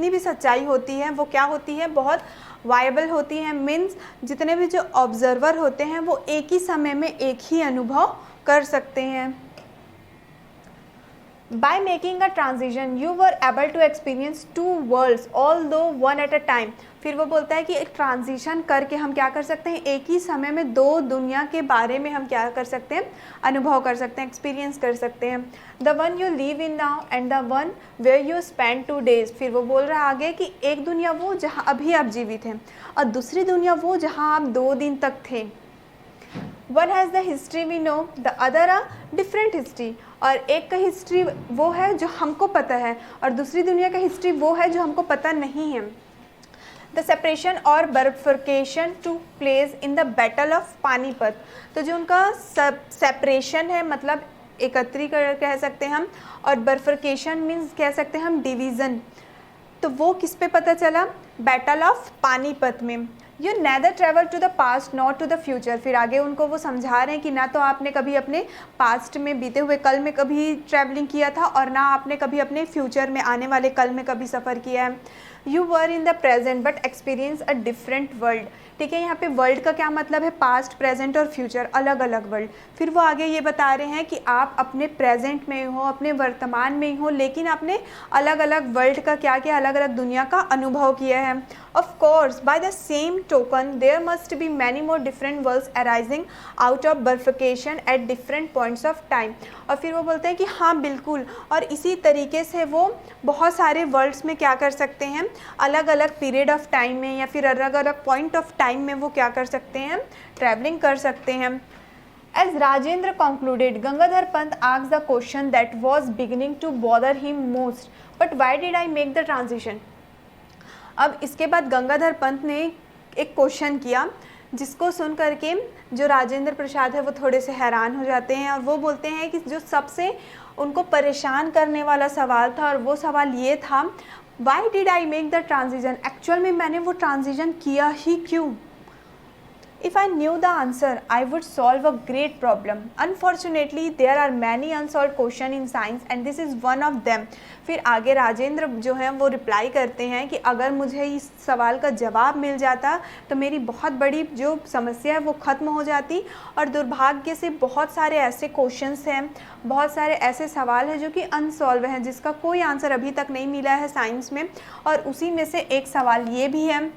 भी सच्चाई होती है वो क्या होती है, बहुत वायबल होती है। मीन्स जितने भी जो ऑब्जर्वर होते हैं वो एक ही समय में एक ही अनुभव कर सकते हैं। By making a transition, you were able to experience two worlds, although one at a time. फिर वो बोलता है कि एक ट्रांजिशन करके हम क्या कर सकते हैं, एक ही समय में दो दुनिया के बारे में हम क्या कर सकते हैं, अनुभव कर सकते हैं, एक्सपीरियंस कर सकते हैं। The one you live in now and the one where you spend 2 days। फिर वो बोल रहा है आगे कि एक दुनिया वो जहाँ अभी आप जीवित हैं और दूसरी दुनिया वो जहाँ आप 2 दिन तक थे। One has the history we know, the other a different history. और एक का हिस्ट्री वो है जो हमको पता है और दूसरी दुनिया का हिस्ट्री वो है जो हमको पता नहीं है। द सेपरेशन और bifurcation to place in the battle of Panipat. तो जो उनका सेपरेशन है, मतलब एकत्रीकरण कह सकते हैं हम, और बर्फिकेशन मीन्स कह सकते हैं हम डिवीज़न। तो वो किस पे पता चला, बैटल ऑफ पानीपत में। You neither travel to the past not to the future. फिर आगे उनको वो समझा रहे हैं कि ना तो आपने कभी अपने पास्ट में बीते हुए कल में कभी ट्रैवलिंग किया था और ना आपने कभी अपने फ्यूचर में आने वाले कल में कभी सफ़र किया है। You were in the present but experience a different world. ठीक है, यहाँ पे वर्ल्ड का क्या मतलब है, पास्ट, प्रेजेंट और फ्यूचर, अलग अलग वर्ल्ड। फिर वो आगे ये बता रहे हैं कि आप अपने प्रेजेंट में हो, अपने वर्तमान में हो, लेकिन आपने अलग अलग वर्ल्ड का क्या किया, अलग अलग दुनिया का अनुभव किया है। Of course by the same token there must be many more different worlds arising out of bifurcation at different points of time. और फिर वो बोलते हैं कि हाँ बिल्कुल, और इसी तरीके से वो बहुत सारे वर्ल्ड्स में क्या कर सकते हैं, अलग अलग पीरियड ऑफ टाइम में या फिर अलग अलग पॉइंट ऑफ टाइम में वो क्या कर सकते हैं, ट्रैवलिंग कर सकते हैं। As Rajendra concluded, Gangadhar Pant asked the question that was beginning to bother him most. But why did I make the transition? अब इसके बाद गंगाधर पंत ने एक क्वेश्चन किया जिसको सुन करके जो राजेंद्र प्रसाद है वो थोड़े से हैरान हो जाते हैं और वो बोलते हैं कि जो सबसे उनको परेशान करने वाला सवाल था और वो सवाल ये था, why did I make the transition. Actual में मैंने वो ट्रांजिशन किया ही क्यों। If I knew the answer, I would solve a great problem. Unfortunately, there are many unsolved questions in science and this is one of them. फिर आगे राजेंद्र जो हैं वो रिप्लाई करते हैं कि अगर मुझे इस सवाल का जवाब मिल जाता तो मेरी बहुत बड़ी जो समस्या है वो ख़त्म हो जाती, और दुर्भाग्य से बहुत सारे ऐसे क्वेश्चंस हैं, बहुत सारे ऐसे सवाल हैं जो कि अनसॉल्व हैं, जिसका कोई आंसर अभी तक नहीं मिला है साइंस में। और उसी में से एक सवाल ये भी है,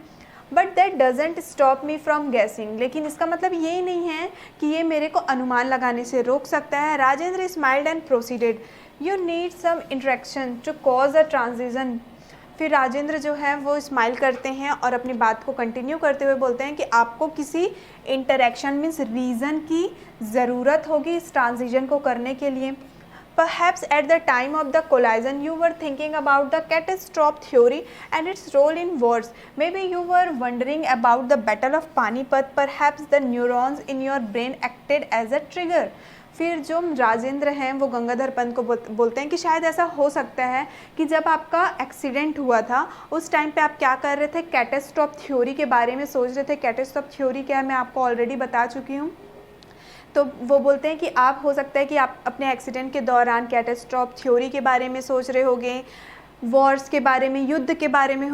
but that doesn't stop me from गेसिंग, लेकिन इसका मतलब ये नहीं है कि ये मेरे को अनुमान लगाने से रोक सकता है। Rajendra smiled and proceeded, you need some interaction to cause a transition. फिर राजेंद्र जो है वो स्माइल करते हैं और अपनी बात को कंटिन्यू करते हुए बोलते हैं कि आपको किसी इंटरेक्शन मीन्स रीज़न की ज़रूरत होगी इस ट्रांजिशन को करने के लिए। Perhaps at the time of the collision you were thinking about the catastrophe theory and its role in wars. Maybe you were wondering about the battle of Panipat. Perhaps the neurons in your brain acted as a trigger. फिर जो राजेंद्र हैं वो गंगाधर पंत को बोलते हैं कि शायद ऐसा हो सकता है कि जब आपका एक्सीडेंट हुआ था उस टाइम पे आप क्या कर रहे थे, कैटास्ट्रॉफ थ्योरी के बारे में सोच रहे थे। कैटास्ट्रॉफ थ्योरी क्या है मैं आपको ऑलरेडी बता चुकी हूँ। तो वो बोलते हैं कि आप हो सकता है कि आप अपने एक्सीडेंट के दौरान कैटास्ट्रॉफ थ्योरी के बारे में सोच रहे होगे, वॉर्स के बारे में, युद्ध के बारे में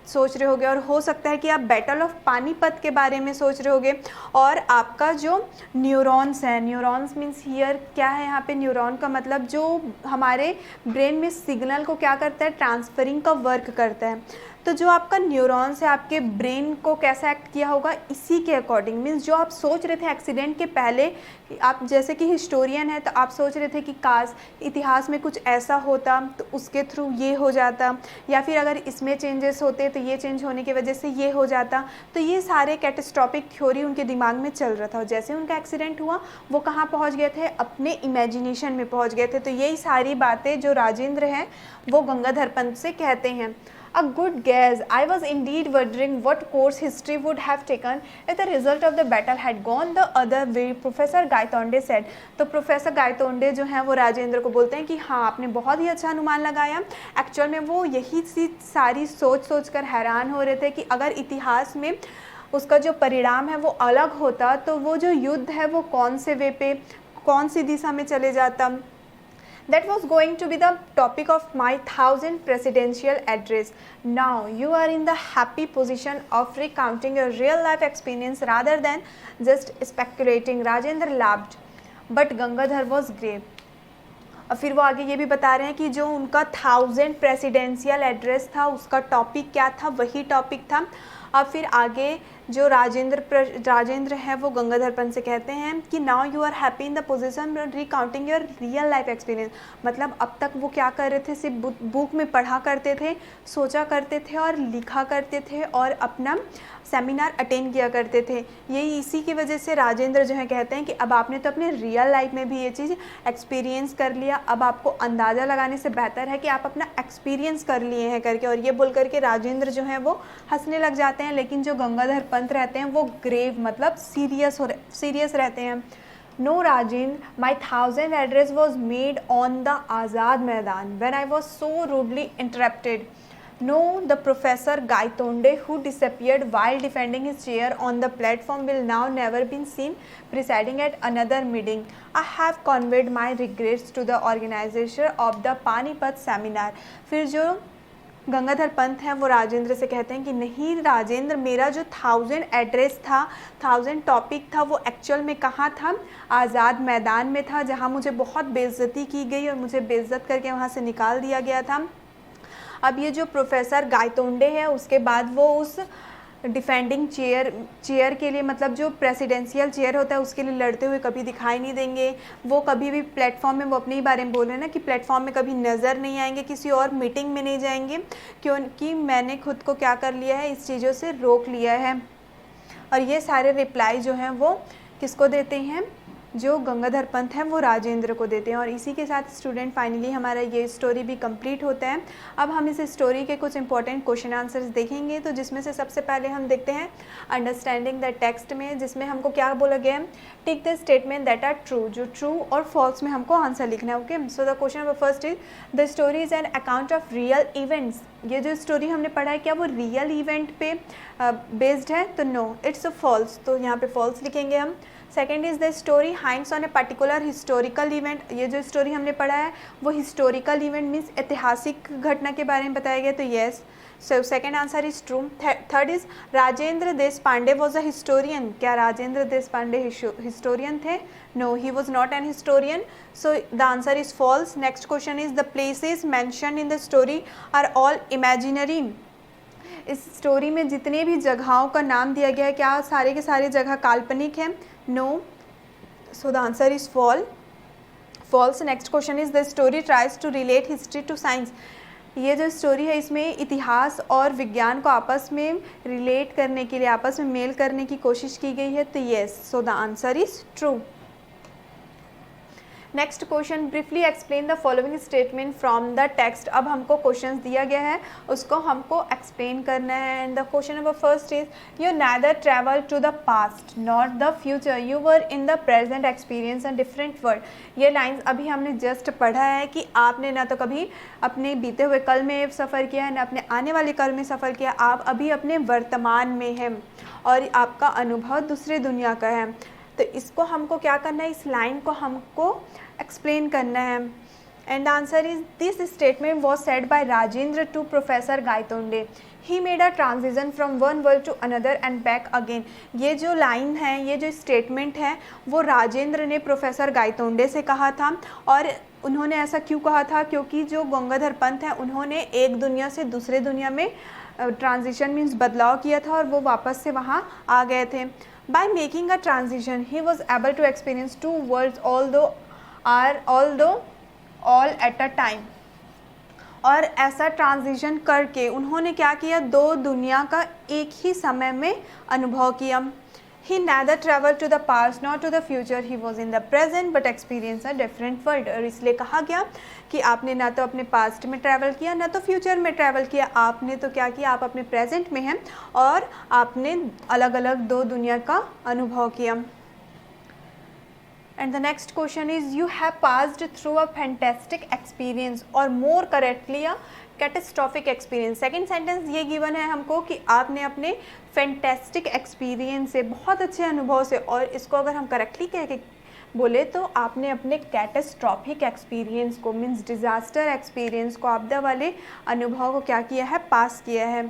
सोच रहे होगे, और हो सकता है कि आप बैटल ऑफ पानीपत के बारे में सोच रहे होगे। और आपका जो न्यूरॉन्स है, न्यूरॉन्स मीन्स हियर क्या है यहाँ पे, न्यूरॉन का मतलब जो हमारे ब्रेन में सिग्नल को क्या करता है, ट्रांसफरिंग का वर्क करता है। तो जो आपका न्यूरॉन्स है आपके ब्रेन को कैसा एक्ट किया होगा इसी के अकॉर्डिंग, मीन्स जो आप सोच रहे थे एक्सीडेंट के पहले, आप जैसे कि हिस्टोरियन है तो आप सोच रहे थे कि काश इतिहास में कुछ ऐसा होता तो उसके थ्रू ये हो जाता, या फिर अगर इसमें चेंजेस होते तो ये चेंज होने की वजह से ये हो जाता। तो ये सारे कैटास्ट्रॉफिक थ्योरी उनके दिमाग में चल रहा था और जैसे उनका एक्सीडेंट हुआ वो कहाँ पहुँच गए थे, अपने इमेजिनेशन में पहुँच गए थे। तो यही सारी बातें जो राजेंद्र हैं वो गंगाधर पंत से कहते हैं। A good guess. I was indeed wondering what course history would have taken if the result of the battle had gone the other way, Professor Gaitonde said. तो प्रोफेसर गायतोंडे जो हैं वो राजेंद्र को बोलते हैं कि हाँ आपने बहुत ही अच्छा अनुमान लगाया। एक्चुअल में वो यही सी सारी सोच कर हैरान हो रहे थे कि अगर इतिहास में उसका जो परिणाम है वो अलग होता तो वो जो युद्ध है वो कौन से वे पे, कौन सी दिशा में चले जाता। That was going to be the topic of my 1000th presidential address. Now you are in the happy position of recounting your real life experience rather than just speculating. Rajendra laughed, but Gangadhar was grave. और फिर वो आगे ये भी बता रहे हैं कि जो उनका 1000 प्रेसिडेंशियल एड्रेस था उसका टॉपिक क्या था, वही टॉपिक था। अब फिर आगे जो राजेंद्र हैं वो गंगाधर पंत से कहते हैं कि now you are happy in the position recounting your real life experience. मतलब अब तक वो क्या कर रहे थे, सिर्फ बुक में पढ़ा करते थे, सोचा करते थे और लिखा करते थे और अपना सेमिनार अटेंड किया करते थे। यही इसी की वजह से राजेंद्र जो है कहते हैं कि अब आपने तो अपने रियल लाइफ में भी ये चीज़ एक्सपीरियंस कर लिया, अब आपको अंदाज़ा लगाने से बेहतर है कि आप अपना एक्सपीरियंस कर लिए हैं करके। और ये बोल करके राजेंद्र जो है वो हंसने लग जाते हैं, लेकिन जो गंगाधर पंत रहते हैं वो ग्रेव मतलब सीरियस रहते हैं। No Rajind, my 1000th address was made on the Azad Maidan when I was so rudely interrupted. No, the Professor Gaitonde who disappeared while defending his chair on the platform will now never be seen presiding at another meeting. I have conveyed my regrets to the organizer of the Panipat seminar. फिर जो गंगाधर पंत हैं वो राजेंद्र से कहते हैं कि नहीं राजेंद्र, मेरा जो 1000 एड्रेस था, 1000 टॉपिक था, वो एक्चुअल में कहाँ था, आज़ाद मैदान में था, जहाँ मुझे बहुत बेइज्जती की गई और मुझे बेइज्जत करके वहाँ से निकाल दिया गया था। अब ये जो प्रोफेसर गायतोंडे है उसके बाद वो उस डिफेंडिंग चेयर के लिए, मतलब जो प्रेसिडेंशियल चेयर होता है उसके लिए लड़ते हुए कभी दिखाई नहीं देंगे। वो कभी भी प्लेटफॉर्म में, वो अपने ही बारे में बोल रहे हैं ना कि प्लेटफॉर्म में कभी नज़र नहीं आएंगे, किसी और मीटिंग में नहीं जाएंगे, क्योंकि मैंने खुद को क्या कर लिया है, इस चीज़ों से रोक लिया है। और ये सारे रिप्लाई जो हैं वो किसको देते हैं, जो गंगाधर पंत हैं वो राजेंद्र को देते हैं। और इसी के साथ स्टूडेंट फाइनली हमारा ये स्टोरी भी कंप्लीट होता है। अब हम इस स्टोरी के कुछ इंपॉर्टेंट क्वेश्चन आंसर्स देखेंगे। तो जिसमें से सबसे पहले हम देखते हैं अंडरस्टैंडिंग द टेक्स्ट में, जिसमें हमको क्या बोला गया है, tick the statement that are true, जो ट्रू और फॉल्स में हमको आंसर लिखना है। Okay, so the question number first is the story is an account of real events. ये जो स्टोरी हमने पढ़ा है क्या वो रियल इवेंट पे बेस्ड है, तो नो इट्स अ फॉल्स, तो यहाँ पे फॉल्स लिखेंगे हम। Second is the story Hanks on a particular historical event. ये जो स्टोरी हमने पढ़ा है वो हिस्टोरिकल इवेंट मीन्स ऐतिहासिक घटना के बारे में बताया गया, तो yes, so second answer is true. Third is Rajendra Deshpande was a historian. क्या राजेंद्र देश पांडे हिस्टोरियन थे? No, he was not an historian, so the answer is false. Next question is the places mention in the story are all imaginary. इस स्टोरी में जितने भी जगहों का नाम दिया गया है, क्या सारे के सारे जगह काल्पनिक हैं? No, so the answer is false. Next question is the story tries to relate history to science. ये जो स्टोरी है इसमें इतिहास और विज्ञान को आपस में रिलेट करने के लिए, आपस में मेल करने की कोशिश की गई है, तो yes, so the answer is true. Next question, briefly explain the following statement from the text. अब हमको क्वेश्चन दिया गया है, उसको हमको एक्सप्लेन करना है। And the question number first is, you neither travel to the past not the future, you were in the present experience a different world. ये लाइन्स अभी हमने जस्ट पढ़ा है कि आपने ना तो कभी अपने बीते हुए कल में सफ़र किया है, ना अपने आने वाले कल में सफ़र किया, आप अभी अपने वर्तमान में हैं और आपका अनुभव दूसरी दुनिया का है। तो इसको हमको क्या करना है, इस लाइन को हमको एक्सप्लेन करना है। And answer is, this statement was said by Rajendra to professor Gaitonde. He made a transition from one world to another and back again. ये जो लाइन है, ये जो स्टेटमेंट है, वो राजेंद्र ने प्रोफेसर गायतोंडे से कहा था। और उन्होंने ऐसा क्यों कहा था? क्योंकि जो गंगाधर पंत हैं, उन्होंने एक दुनिया से दूसरे दुनिया में ट्रांजिशन मीन्स बदलाव किया था और वो वापस से वहाँ आ गए थे। By making a transition, he was able to experience two worlds, although all at a time. और ऐसा ट्रांजिशन करके उन्होंने क्या किया, दो दुनिया का एक ही समय में अनुभव किया। He neither traveled to the past nor to the future. He was in the present but experienced a different world. और इसलिए कहा गया कि आपने ना तो अपने पास्ट में ट्रैवल किया, ना तो फ्यूचर में ट्रैवल किया। आपने तो क्या किया, आप अपने प्रेजेंट में हैं और आपने अलग अलग दो दुनिया का अनुभव किया। And the next question is, you have passed through a fantastic experience or more correctly a catastrophic experience. Second sentence ये गिवन है हमको कि आपने अपने फैंटेस्टिक एक्सपीरियंस से, बहुत अच्छे अनुभव से, और इसको अगर हम करेक्टली कह के बोले तो आपने अपने कैटेस्ट्रॉफिक एक्सपीरियंस को, मीन्स डिज़ास्टर एक्सपीरियंस को, आपदा वाले अनुभव को क्या किया है, पास किया है।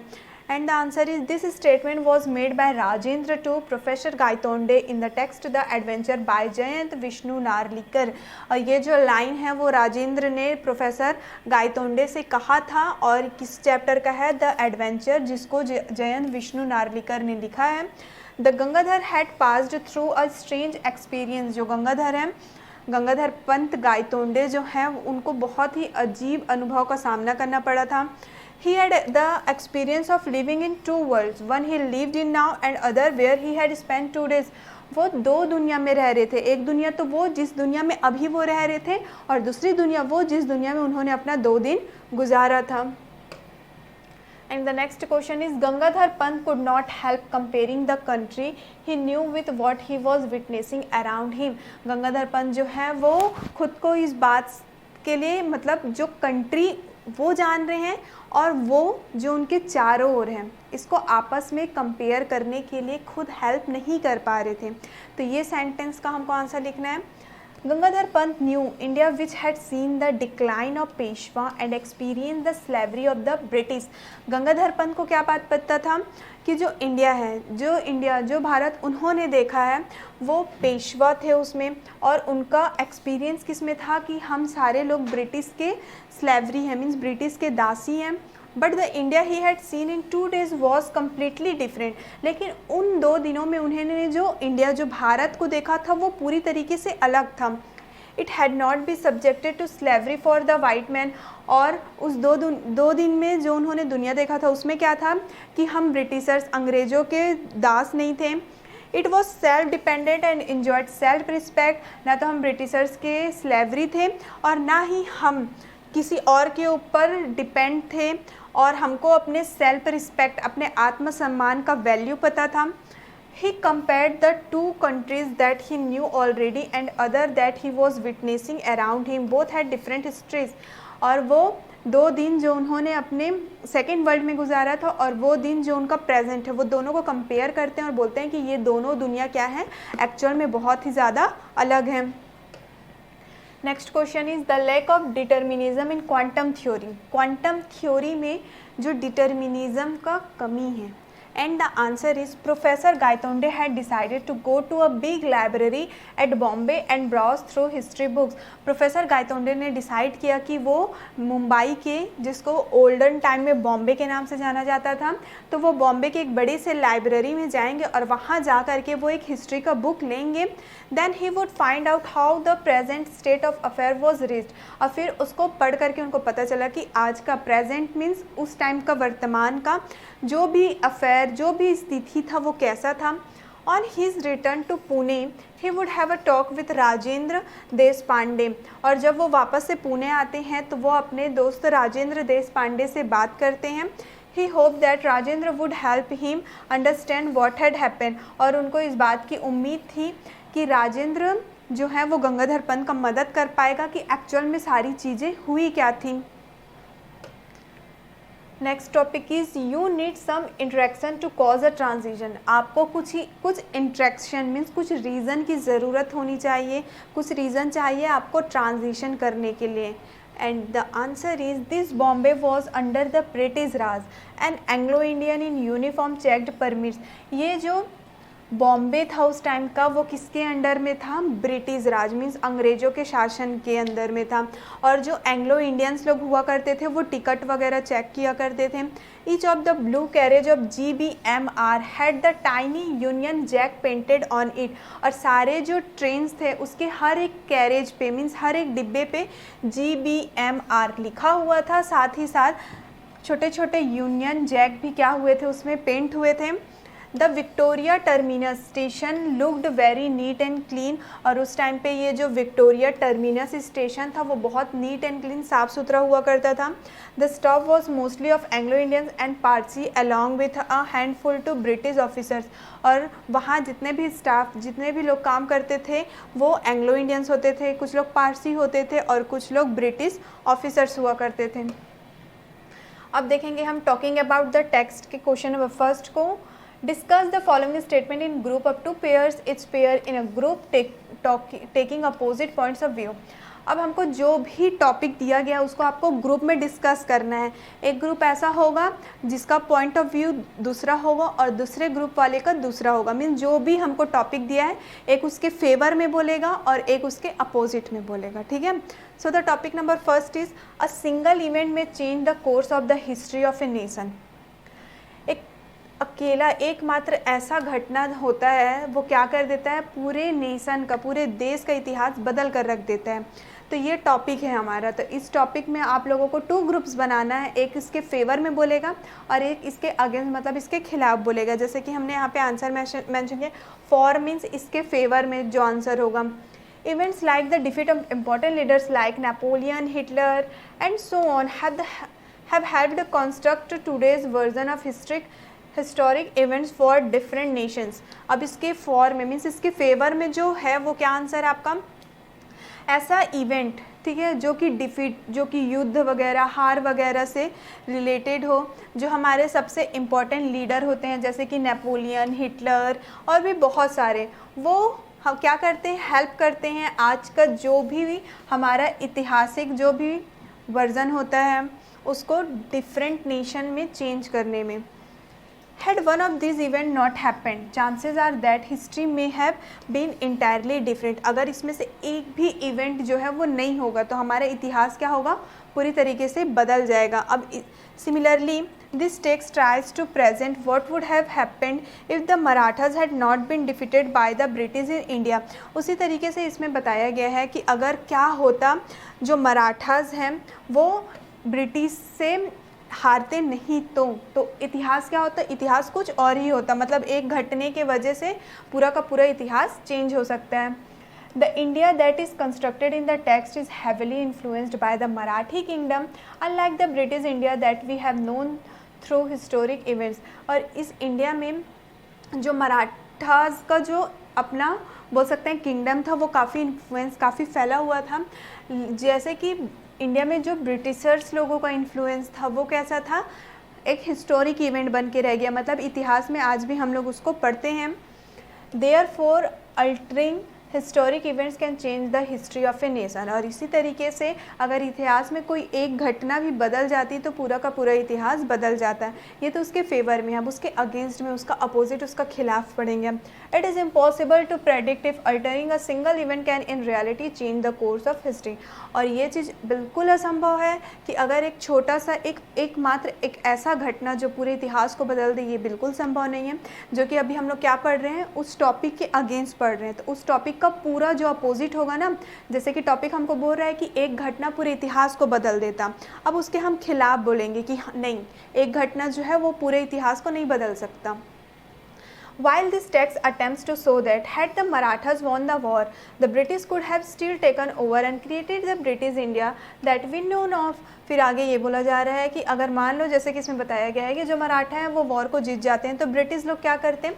And the answer is, this statement was made by Rajendra to professor Gaitonde in the text the adventure by Jayant Vishnu Narlikar. और ये जो लाइन है वो राजेंद्र ने प्रोफेसर गायतोंडे से कहा था और किस चैप्टर का है, द एडवेंचर, जिसको जयंत विष्णु नार्लिकर ने लिखा है। The Gangadhar had passed through a strange experience. जो गंगाधर हैं, गंगाधर पंत गायतोंडे जो हैं, उनको बहुत ही अजीब अनुभव का सामना करना पड़ा था। He had the experience of living in two worlds, one he lived in now and other where he had spent 2 days. वो दो दुनिया में रह रहे थे, एक दुनिया तो वो जिस दुनिया में अभी वो रह रहे थे, और दूसरी दुनिया वो जिस दुनिया में उन्होंने अपना 2 दिन गुजारा था। And the next question is, Gangadhar Pant could not help comparing the country he knew with what he was witnessing around him. Gangadhar Pant जो है वो खुद को इस बात के लिए, मतलब जो कंट्री वो जान रहे हैं और वो जो उनके चारों ओर हैं, इसको आपस में कंपेयर करने के लिए खुद हेल्प नहीं कर पा रहे थे। तो ये सेंटेंस का हमको आंसर लिखना है। Gangadhar Pant new India which had seen the decline of Peshwa and experience the slavery of the British. Gangadhar Pant को क्या बात पता था कि जो इंडिया है, जो भारत उन्होंने देखा है, वो पेशवा थे उसमें, और उनका एक्सपीरियंस किस में था कि हम सारे लोग ब्रिटिश के स्लेवरी हैं, मीन्स ब्रिटिश के दासी हैं। But the India he had seen in 2 days was completely different. लेकिन उन 2 दिनों में उन्होंने जो इंडिया, जो भारत को देखा था, वो पूरी तरीके से अलग था। It had not been subjected to slavery for the white man. और उस दो दिन में जो उन्होंने दुनिया देखा था, उसमें क्या था कि हम ब्रिटिशर्स, अंग्रेज़ों के दास नहीं थे। It was self dependent and enjoyed self respect. ना तो हम ब्रिटिशर्स के स्लेवरी थे और ना ही हम किसी और के ऊपर डिपेंड थे, और हमको अपने सेल्फ रिस्पेक्ट, अपने आत्मसम्मान का वैल्यू पता था। He compared the 2 countries that he knew already and other that he was witnessing around him. Both had different histories. और वो 2 दिन जो उन्होंने अपने सेकेंड वर्ल्ड में गुजारा था और वो दिन जो उनका प्रेजेंट है, वो दोनों को कंपेयर करते हैं और बोलते हैं कि ये दोनों दुनिया क्या है, एक्चुअल में बहुत ही ज़्यादा अलग हैं। Next question is the lack of determinism in quantum theory. Quantum theory में जो डिटर्मिनिज्म का कमी है, And the answer is Professor Gaitonde had decided to go to a big library at Bombay and browse through history books. Professor Gaitonde ने डिसाइड किया कि वो मुंबई के, जिसको ओल्डन टाइम में बॉम्बे के नाम से जाना जाता था, तो वो बॉम्बे के एक बड़े से लाइब्रेरी में जाएंगे और वहाँ जा कर के वो एक हिस्ट्री का बुक लेंगे. Then he would find out how the present state of affair was reached. और फिर उसको पढ़ करके उनको पता चला कि आज का प्रेजेंट मीन्स उस टाइम का वर्तमान का जो भी अफेयर, जो भी स्थिति था वो कैसा था. On his return to Pune he would have a talk with Rajendra Deshpande. और जब वो वापस से पुणे आते हैं तो वो अपने दोस्त राजेंद्र देश पांडे से बात करते हैं. He hope that Rajendra would help him understand what had happen. और उनको इस बात की उम्मीद थी कि राजेंद्र जो है वो गंगाधर पंत का मदद कर पाएगा कि एक्चुअल में सारी चीज़ें हुई क्या थी. Next topic is you need some interaction to cause a transition. आपको कुछ इंटरेक्शन मीन्स कुछ रीज़न की ज़रूरत होनी चाहिए, कुछ रीज़न चाहिए आपको ट्रांजिशन करने के लिए. And the answer is this Bombay was under the British Raj and Anglo Indian in uniform checked permits. ये जो बॉम्बे था उस टाइम का वो किसके अंडर में था? ब्रिटिश राज मीन्स अंग्रेज़ों के शासन के अंदर में था. और जो एंग्लो इंडियंस लोग हुआ करते थे वो टिकट वगैरह चेक किया करते थे. Each of the blue carriage of GBMR had the tiny Union Jack painted on it. और सारे जो ट्रेन्स थे उसके हर एक कैरेज पे मीन्स हर एक डिब्बे पे GBMR लिखा हुआ था. साथ ही साथ छोटे छोटे यूनियन जैक भी क्या हुए थे, उसमें पेंट हुए थे. The Victoria terminus station looked very neat and clean. और उस टाइम पे ये जो विक्टोरिया टर्मिनस स्टेशन था वो बहुत नीट एंड क्लीन, साफ़ सुथरा हुआ करता था. The staff was mostly of Anglo Indians and Parsi along with a handful to British officers. और वहाँ जितने भी स्टाफ, जितने भी लोग काम करते थे वो एंग्लो इंडियंस होते थे, कुछ लोग पारसी होते थे और कुछ लोग ब्रिटिश ऑफिसर्स हुआ करते थे. अब देखेंगे हम टॉकिंग अबाउट द टेक्स्ट के क्वेश्चन नंबर फर्स्ट को. Discuss the following statement in group of two pairs. Each pair in a group taking opposite points of view. अब हमको जो भी टॉपिक दिया गया उसको आपको ग्रुप में डिस्कस करना है. एक ग्रुप ऐसा होगा जिसका पॉइंट ऑफ व्यू दूसरा होगा और दूसरे ग्रुप वाले का दूसरा होगा. मीन जो भी हमको टॉपिक दिया है एक उसके फेवर में बोलेगा और एक उसके अपोजिट में बोलेगा. ठीक है. So the topic number first is a single event may change the course of the history of a nation. एक अकेला एकमात्र ऐसा घटना होता है वो क्या कर देता है, पूरे नेशन का, पूरे देश का इतिहास बदल कर रख देता है. तो ये टॉपिक है हमारा. तो इस टॉपिक में आप लोगों को 2 ग्रुप्स बनाना है. एक इसके फेवर में बोलेगा और एक इसके अगेंस्ट मतलब इसके खिलाफ बोलेगा. जैसे कि हमने यहाँ पे आंसर मेंशन किया, फॉर मीन्स इसके फेवर में जो आंसर होगा. Events like the defeat of important leaders like Napoleon, Hitler and so on have helped construct today's version of historic events for different Nations. अब इसके फॉर में मीन्स इसके फेवर में जो है वो क्या आंसर है आपका, ऐसा इवेंट, ठीक है, जो कि डिफीट, जो कि युद्ध वगैरह, हार वगैरह से रिलेटेड हो, जो हमारे सबसे इम्पॉर्टेंट लीडर होते हैं जैसे कि नेपोलियन, हिटलर और भी बहुत सारे, वो हम क्या करते हैं, हेल्प करते हैं आज का जो भी हमारा ऐतिहासिक जो भी वर्जन होता है उसको डिफरेंट नेशन में चेंज करने में. Had one of these event not happened, chances are that history may have been entirely different. अगर इसमें से एक भी इवेंट जो है वो नहीं होगा तो हमारा इतिहास क्या होगा, पूरी तरीके से बदल जाएगा. अब similarly this text tries to present what would have happened if the Marathas had not been defeated by the British in India. उसी तरीके से इसमें बताया गया है कि अगर क्या होता, जो मराठाज हैं वो ब्रिटिश से हारते नहीं तो इतिहास क्या होता, इतिहास कुछ और ही होता. मतलब एक घटने के वजह से पूरा का पूरा इतिहास चेंज हो सकता है. The India that is constructed in the text is heavily influenced by the Marathi kingdom unlike the British India that we have known through historic events. और इस इंडिया में जो मराठास का जो अपना बोल सकते हैं किंगडम था वो काफ़ी इन्फ्लुएंस, काफ़ी फैला हुआ था. जैसे कि इंडिया में जो ब्रिटिशर्स लोगों का इन्फ्लुएंस था वो कैसा था, एक हिस्टोरिक इवेंट बन के रह गया. मतलब इतिहास में आज भी हम लोग उसको पढ़ते हैं. Therefore altering historic events can change the history of a nation. और इसी तरीके से अगर इतिहास में कोई एक घटना भी बदल जाती तो पूरा का पूरा इतिहास बदल जाता है। ये तो उसके फेवर में, अब उसके अगेंस्ट में, उसका अपोजिट, उसका खिलाफ पढ़ेंगे। It is impossible to predict if altering a single event can in reality change the course of history. और ये चीज़ बिल्कुल असंभव है कि अगर एक छोटा सा मात्र एक ऐसा घटना जो पूरे इतिहास को बदल दे, ये बिल्कुल संभव नहीं है। जो कि अभी हम लोग क्या पढ़ रहे हैं, उस टॉपिक के अगेंस्ट पढ़ रहे हैं, तो उस टॉपिक का पूरा जो अपोजिट होगा ना, जैसे कि टॉपिक हमको बोल रहा है कि एक घटना पूरे इतिहास को बदल देता, अब उसके हम खिलाफ बोलेंगे कि नहीं, एक घटना जो है वो पूरे इतिहास को नहीं बदल सकता। While this text attempts to show that had the Marathas won the war, the British could have still taken over and created the British India that we know of। फिर आगे ये बोला जा रहा है कि अगर मान लो, जैसे कि इसमें बताया गया है कि जो मराठा हैं वो वॉर को जीत जाते हैं, तो ब्रिटिश लोग क्या करते हैं,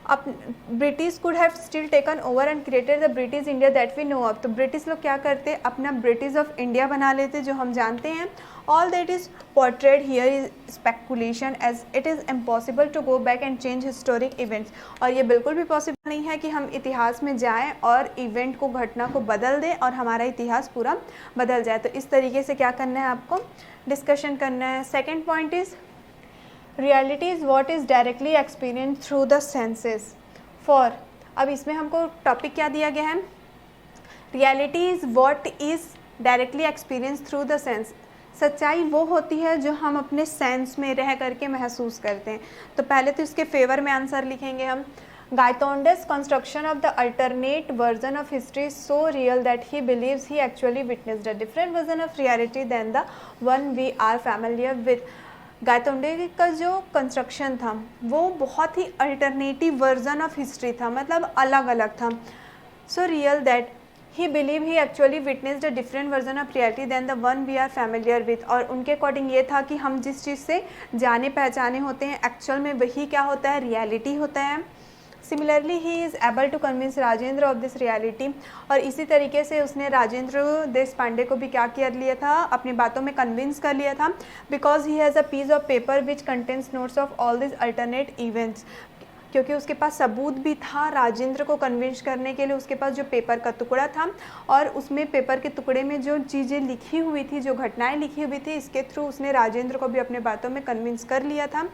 अब British could have still taken over and created the British India that we know of. तो ब्रिटिश लोग क्या करते, अपना ब्रिटिश ऑफ इंडिया बना लेते जो हम जानते हैं। All that is portrayed here is speculation as it is impossible to go back and change historic events. और ये बिल्कुल भी पॉसिबल नहीं है कि हम इतिहास में जाएं और इवेंट को, घटना को बदल दें और हमारा इतिहास पूरा बदल जाए। तो इस तरीके से क्या करना है, आपको डिस्कशन करना है। Second point is reality is what is directly experience through the senses for. अब इसमें हमको टॉपिक क्या दिया गया है, reality is what is directly experience through the sense. सच्चाई वो होती है जो हम अपने सेंस में रह करके महसूस करते हैं। तो पहले तो इसके फेवर में आंसर लिखेंगे हम। Gaitonde's construction of the alternate version of history is so real that he believes he actually witnessed a different version of reality than the one we are familiar with। Gaitonde का जो कंस्ट्रक्शन था वो बहुत ही अल्टरनेटिव वर्जन ऑफ हिस्ट्री था, मतलब अलग अलग था। So real that he believe he actually witnessed a different version of reality than the one we are familiar with. और उनके अकॉर्डिंग ये था कि हम जिस चीज़ से जाने पहचाने होते हैं, एक्चुअल में वही क्या होता है, रियलिटी होता है। Similarly he is able to convince Rajendra of this reality. और इसी तरीके से उसने राजेंद्र देश पांडे को भी क्या कर लिया था, अपनी बातों में कन्विंस कर लिया था। Because he has a piece of paper which contains notes of all this alternate events. क्योंकि उसके पास सबूत भी था राजेंद्र को कन्विंस करने के लिए, उसके पास जो पेपर का टुकड़ा था और उसमें पेपर के टुकड़े में जो चीज़ें लिखी हुई थी, जो घटनाएं लिखी हुई थी, इसके थ्रू उसने राजेंद्र को भी अपने बातों में कन्विंस कर लिया था।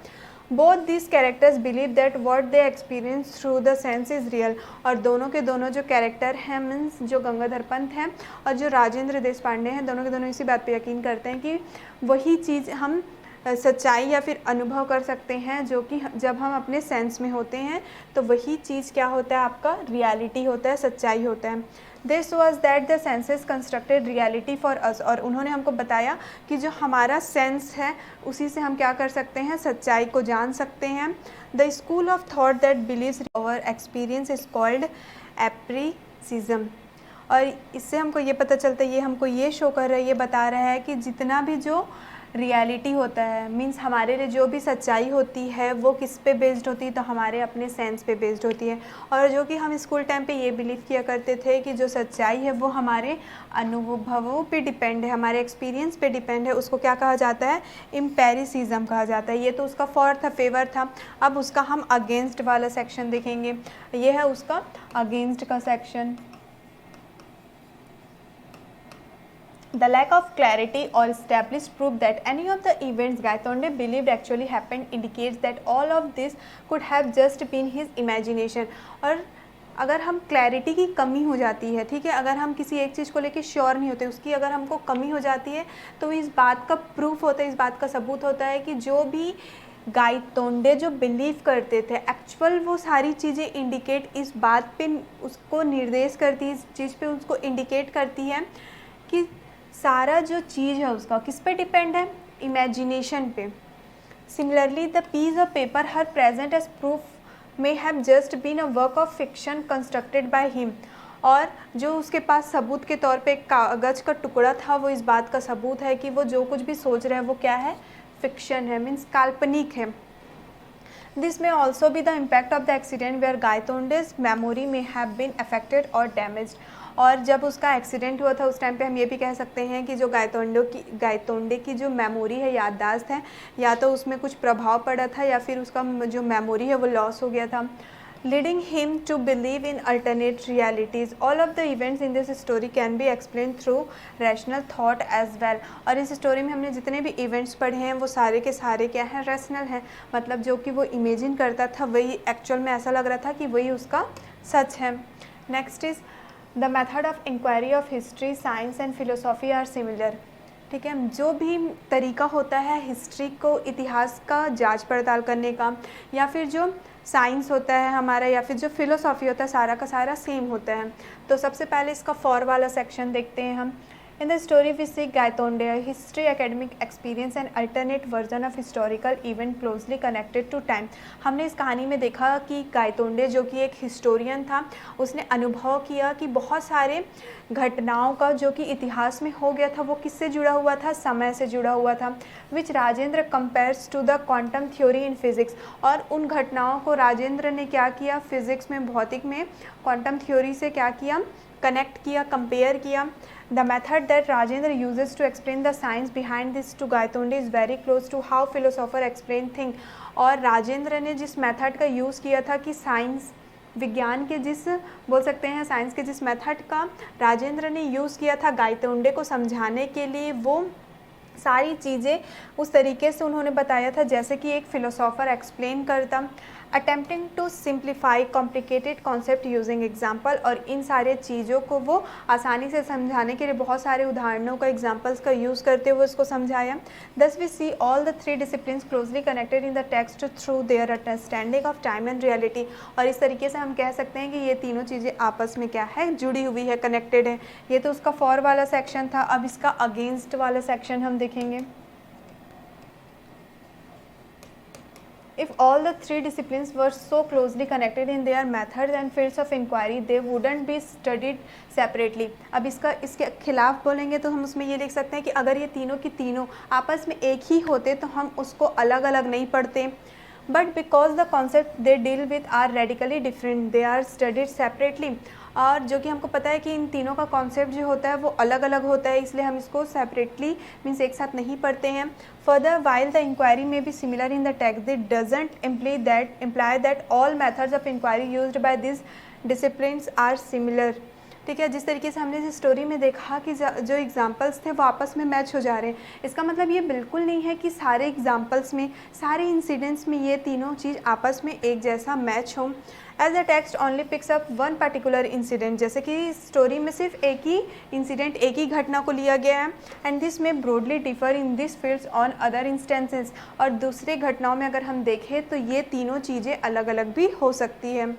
Both this characters believe that what they experience through the sense is real. और दोनों के दोनों जो कैरेक्टर हैं, मीन्स जो गंगाधर पंत हैं और जो राजेंद्र देश पांडे हैं, दोनों के दोनों इसी बात पे यकीन करते हैं कि वही चीज़ हम सच्चाई या फिर अनुभव कर सकते हैं, जो कि जब हम अपने सेंस में होते हैं तो वही चीज़ क्या होता है, आपका रियलिटी होता है, सच्चाई होता है। This was that the senses constructed reality for us. और उन्होंने हमको बताया कि जो हमारा सेंस है उसी से हम क्या कर सकते हैं, सच्चाई को जान सकते हैं। The school of thought that believes our experience is called empiricism. और इससे हमको ये पता चलता है, ये हमको ये शो कर रहा है, ये बता रहा है कि जितना भी जो रियलिटी होता है, मींस हमारे लिए जो भी सच्चाई होती है वो किस पे बेस्ड होती है, तो हमारे अपने सेंस पे बेस्ड होती है। और जो कि हम स्कूल टाइम पे ये बिलीव किया करते थे कि जो सच्चाई है वो हमारे अनुभवों पे डिपेंड है, हमारे एक्सपीरियंस पे डिपेंड है, उसको क्या कहा जाता है, एम्पेरिसिज्म कहा जाता है। ये तो उसका फॉर था, फेवर था। अब उसका हम अगेंस्ट वाला सेक्शन देखेंगे, ये है उसका अगेंस्ट का section. The lack of clarity or established proof that any of the events Gaitonde believed actually happened indicates that all of this could have just been his imagination। और अगर हम क्लैरिटी की कमी हो जाती है, ठीक है, अगर हम किसी एक चीज़ को लेके श्योर नहीं होते, उसकी अगर हमको कमी हो जाती है, तो इस बात का प्रूफ होता है, इस बात का सबूत होता है कि जो भी गायतोंडे जो बिलीव करते थे, एक्चुअल वो सारी चीज़ें इंडिकेट इस बात पे उसको निर्देश करती है, इस चीज़ पे उसको इंडिकेट करती है कि सारा जो चीज़ है उसका किस पे डिपेंड है, इमेजिनेशन पे। Similarly the piece of paper her present as proof may have just been a work of fiction constructed by him. और जो उसके पास सबूत के तौर पे एक कागज़ का टुकड़ा था, वो इस बात का सबूत है कि वो जो कुछ भी सोच रहा है वो क्या है, फिक्शन है, मीन्स काल्पनिक है। This may also be the impact of the accident where Gaitonde's memory may have been affected और डैमेज्ड। और जब उसका एक्सीडेंट हुआ था उस टाइम पे हम ये भी कह सकते हैं कि जो गायतोंडे की जो मेमोरी है, याददाश्त है, या तो उसमें कुछ प्रभाव पड़ा था या फिर उसका जो मेमोरी है वो लॉस हो गया था। leading him to believe in alternate realities. All of the events in this story can be explained through rational thought as well. और इस स्टोरी में हमने जितने भी इवेंट्स पढ़े हैं वो सारे के सारे क्या हैं, रैशनल हैं, मतलब जो कि वो इमेजिन करता था वही एक्चुअल में ऐसा लग रहा था कि वही उसका सच है. Next is the method of inquiry of history, science and philosophy are similar. ठीक है, जो भी तरीका होता है हिस्ट्री को, इतिहास का जांच पड़ताल करने का, या फिर जो साइंस होता है हमारा, या फिर जो फिलोसॉफी होता है, सारा का सारा सेम होता है. तो सबसे पहले इसका फॉर वाला सेक्शन देखते हैं हम. In the story we see Gaitonde, a history academic experience and alternate version of historical event closely connected to time. हमने इस कहानी में देखा कि गायतोंडे जो कि एक हिस्टोरियन था, उसने अनुभव किया कि बहुत सारे घटनाओं का जो कि इतिहास में हो गया था वो किससे जुड़ा हुआ था, समय से जुड़ा हुआ था. Which Rajendra compares to the quantum theory in physics. और उन घटनाओं को राजेंद्र ने क्या किया, फिजिक्स में, भौतिक में क्वांटम थ्योरी से क्या किया, कनेक्ट किया, कंपेयर किया. The method that Rajendra uses to explain the science behind this to Gaitonde is very close to how philosopher explain things. और राजेंद्र ने जिस मेथड का यूज़ किया था कि साइंस, विज्ञान के जिस, बोल सकते हैं साइंस के जिस मेथड का राजेंद्र ने यूज़ किया था गायतोंडे को समझाने के लिए, वो सारी चीज़ें उस तरीके से उन्होंने बताया था जैसे कि एक फ़िलोसोफर एक्सप्लेन करता. Attempting to simplify complicated concept using example. और इन सारे चीज़ों को वो आसानी से समझाने के लिए बहुत सारे उदाहरणों का, एग्जाम्पल्स का यूज़ करते हुए उसको समझाया. Thus we see all the three disciplines closely connected in the text through their understanding of time and reality. और इस तरीके से हम कह सकते हैं कि ये तीनों चीज़ें आपस में क्या है, जुड़ी हुई है, कनेक्टेड है. ये तो उसका फॉर वाला सेक्शन था. अब इसका अगेंस्ट वाला सेक्शन हम देखेंगे. If all the three disciplines were so closely connected in their methods and fields of inquiry, they wouldn't be studied separately. अब इसके खिलाफ बोलेंगे तो हम उसमें ये लिख सकते हैं कि अगर ये तीनों की तीनों आपस में एक ही होते तो हम उसको अलग अलग नहीं पढ़ते. But because the concept they deal with are radically different, they are studied separately. और जो कि हमको पता है कि इन तीनों का कॉन्सेप्ट जो होता है वो अलग अलग होता है, इसलिए हम इसको सेपरेटली मीन्स एक साथ नहीं पढ़ते हैं. Further, while the inquiry may be similar in the text, it doesn't imply that all methods of inquiry used by this disciplines are similar. ठीक है, जिस तरीके से हमने इस स्टोरी में देखा कि जो एग्जाम्पल्स थे वो आपस में मैच हो जा रहे हैं, इसका मतलब ये बिल्कुल नहीं है कि सारे एग्जाम्पल्स में, सारे इंसिडेंट्स में ये तीनों चीज़ आपस में एक जैसा मैच हो. As the text only picks up one particular incident, जैसे कि स्टोरी में सिर्फ एक ही इंसिडेंट, एक ही घटना को लिया गया है. एंड दिस में broadly differ in this fields on other instances. और दूसरे घटनाओं में अगर हम देखें तो ये तीनों चीज़ें अलग अलग भी हो सकती है.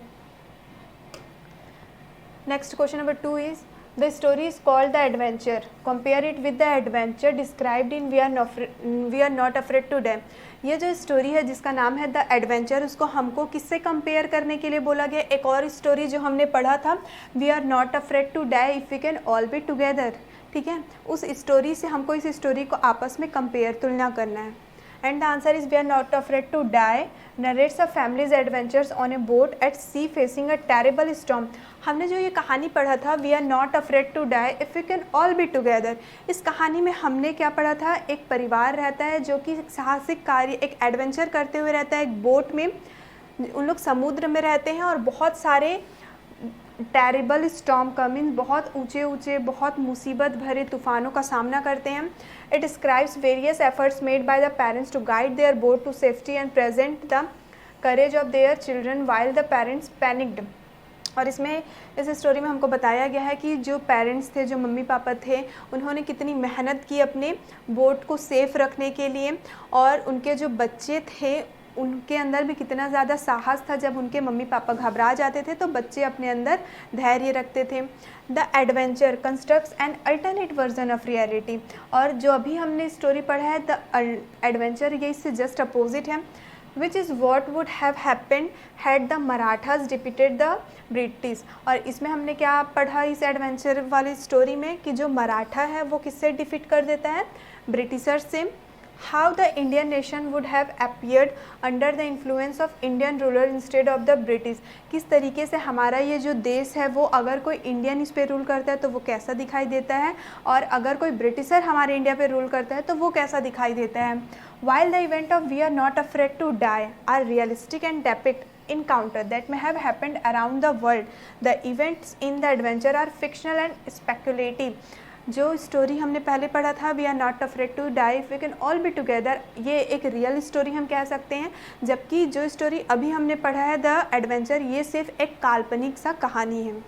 Next question number 2 is the story is called The Adventure. Compare it with the adventure described in We Are Not Afraid to Die. ये जो स्टोरी है जिसका नाम है द एडवेंचर, उसको हमको किससे कंपेयर करने के लिए बोला गया? एक और स्टोरी जो हमने पढ़ा था, we are not afraid to die if we can all be together. ठीक है, उस स्टोरी से हमको इस स्टोरी को आपस में कंपेयर, तुलना करना है. And the answer is We Are Not Afraid to Die narrates a family's adventures on a boat at sea facing a terrible storm. हमने जो ये कहानी पढ़ा था We Are Not Afraid to Die if we can all be together, इस कहानी में हमने क्या पढ़ा था? एक परिवार रहता है जो कि साहसिक कार्य, एक एडवेंचर करते हुए रहता है एक बोट में. उन लोग समुद्र में रहते हैं और बहुत सारे टेरिबल स्टॉर्म का मीन्स बहुत ऊंचे ऊंचे, बहुत मुसीबत भरे तूफ़ानों का सामना करते हैं. It describes various efforts made by the parents to guide their boat to safety and present the courage of their children while the parents panicked. और इसमें, इस स्टोरी में हमको बताया गया है कि जो पेरेंट्स थे, जो मम्मी पापा थे, उन्होंने कितनी मेहनत की अपने बोट को सेफ़ रखने के लिए, और उनके जो बच्चे थे उनके अंदर भी कितना ज़्यादा साहस था. जब उनके मम्मी पापा घबरा जाते थे तो बच्चे अपने अंदर धैर्य रखते थे. The adventure constructs an alternate version of reality. और जो अभी हमने स्टोरी पढ़ा है द एडवेंचर, ये इससे जस्ट अपोजिट है. Which is what would have happened had the Marathas defeated the British. और इसमें हमने क्या पढ़ा इस एडवेंचर वाली स्टोरी में कि जो मराठा है वो किससे डिफीट कर देता है? ब्रिटिशर से. How the Indian nation would have appeared under the influence of Indian ruler instead of the British. किस तरीके से हमारा ये जो देश है वो अगर कोई इंडियन इस पे रूल करता है तो वो कैसा दिखाई देता है, और अगर कोई ब्रिटिशर हमारे इंडिया पे रूल करता है तो वो कैसा दिखाई देता है. While the event of We Are Not Afraid to Die are realistic and depict encounter that may have happened around the world. The events in the adventure are fictional and speculative. जो स्टोरी हमने पहले पढ़ा था, we are not afraid to die, we can all be together, ये एक रियल स्टोरी हम कह सकते हैं, जबकि जो स्टोरी अभी हमने पढ़ा है द एडवेंचर, ये सिर्फ एक काल्पनिक सा कहानी है.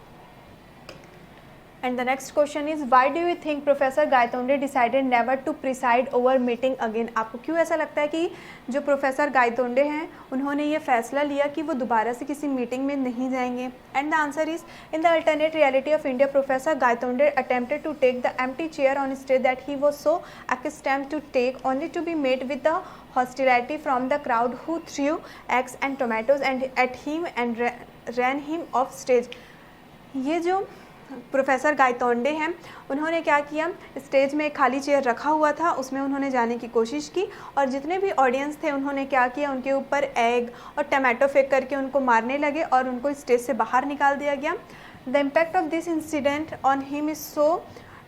And the next question is, why do you think Professor Gaitonde decided never to preside over meeting again? आपको क्यों ऐसा लगता है कि जो प्रोफेसर गायतोंडे हैं उन्होंने ये फैसला लिया कि वो दोबारा से किसी मीटिंग में नहीं जाएंगे? And the answer is, in the alternate reality of India, Professor Gaitonde attempted to take the empty chair on stage that he was so accustomed to take, only to be met with the hostility from the crowd who threw eggs and tomatoes and at him and ran him off stage. ये जो प्रोफेसर गायतोंडे हैं उन्होंने क्या किया, स्टेज में एक खाली चेयर रखा हुआ था, उसमें उन्होंने जाने की कोशिश की और जितने भी ऑडियंस थे उन्होंने क्या किया, उनके ऊपर एग और टमाटो फेंक करके उनको मारने लगे और उनको स्टेज से बाहर निकाल दिया गया. The impact of this incident on him is so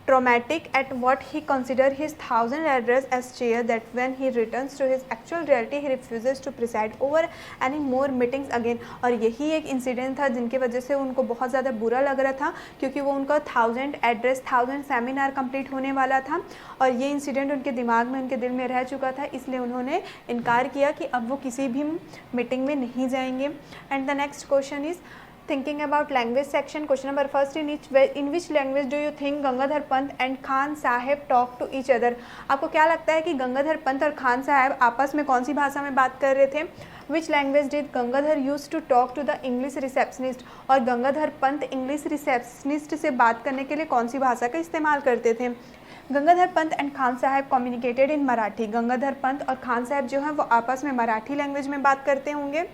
traumatic at what he considered his thousand address as chair that when he returns to his actual reality he refuses to preside over any more meetings again. और यही एक इंसिडेंट था जिनके वजह से उनको बहुत ज़्यादा बुरा लग रहा था, क्योंकि वो उनका 1000 सेमिनार कंप्लीट होने वाला था और ये इंसिडेंट उनके दिमाग में, उनके दिल में रह चुका था, इसलिए उन्होंने इनकार किया कि अब वो किसी भी मीटिंग में नहीं जाएंगे. And the next question is thinking about language section. Question number first, in which language do you think Gangadhar Pant and Khan Sahib talk to each other? आपको क्या लगता है कि गंगाधर पंत और खान साहब आपस में कौन सी भाषा में बात कर रहे थे? Which language did Gangadhar used to talk to the English receptionist? और गंगाधर पंत इंग्लिश रिसेप्शनिस्ट से बात करने के लिए कौन सी भाषा का इस्तेमाल करते थे? गंगाधर पंत एंड खान साहब कम्युनिकेटेड इन मराठी. गंगाधर पंत और खान साहब जो हैं वो आपस में मराठी लैंग्वेज में बात करते होंगे.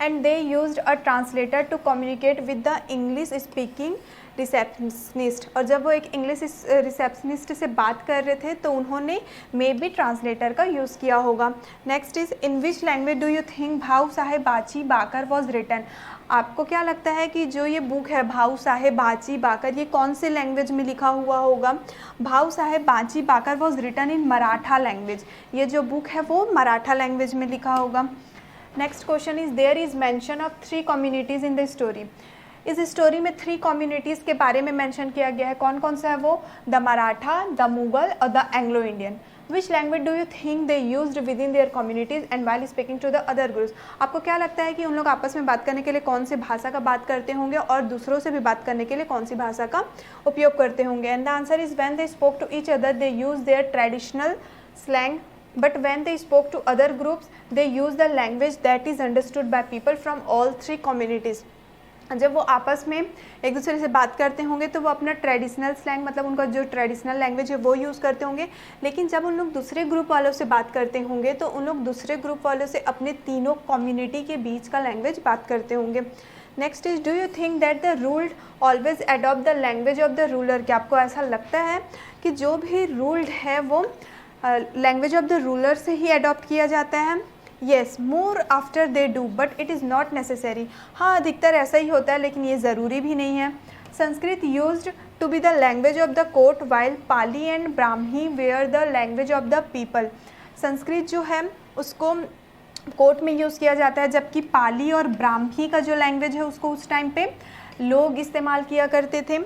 And they used a translator to communicate with the English speaking receptionist. और जब वो एक इंग्लिश रिसेप्शनिस्ट से बात कर रहे थे तो उन्होंने मे बी ट्रांसलेटर का यूज़ किया होगा. Next is, in which language do you think भाऊ साहेब बाची बाकर वॉज रिटन? आपको क्या लगता है कि जो ये बुक है भाऊ साहेब बाची बाकर, ये कौन से लैंग्वेज में लिखा हुआ होगा? Bhau Saheb Bachi Bakhar was written in Maratha language. ये जो बुक है वो मराठा लैंग्वेज में लिखा होगा. Next question is, there is mention of 3 communities in the story. इस स्टोरी में 3 कम्युनिटीज़ के बारे में मेंशन किया गया है. कौन कौन सा है वो? द मराठा, द मुगल और the Anglo Indian. Which language do you think they used within their communities and while speaking to the other groups? आपको क्या लगता है कि उन लोग आपस में बात करने के लिए कौन सी भाषा का बात करते होंगे और दूसरों से भी बात करने के लिए कौन सी भाषा का उपयोग करते होंगे? And the answer is, when they spoke to each other they use their traditional slang, but when they spoke to other groups they used the language that is understood by people from all 3 communities. जब वो आपस में एक दूसरे से बात करते होंगे तो वो अपना ट्रेडिशनल स्लैंग, मतलब उनका जो ट्रेडिशनल लैंग्वेज है वो यूज़ करते होंगे, लेकिन जब उन लोग दूसरे ग्रुप वालों से बात करते होंगे तो उन लोग दूसरे ग्रुप वालों से अपने तीनों कम्युनिटी के बीच का लैंग्वेज बात करते होंगे. Next is, do you think that the ruled always adopt the language of the ruler? क्या आपको ऐसा लगता है कि जो भी रूल्ड है वो लैंग्वेज ऑफ द रूलर से ही अडॉप्ट किया जाता है? Yes, more after they do but it is not necessary. हाँ, अधिकतर ऐसा ही होता है लेकिन ये ज़रूरी भी नहीं है. Sanskrit used to be the language of the court while Pali and Brahmi were the language of the people. Sanskrit जो है उसको कोर्ट में यूज़ किया जाता है, जबकि पाली और ब्राह्मी का जो लैंग्वेज है उसको उस टाइम पे लोग इस्तेमाल किया करते थे.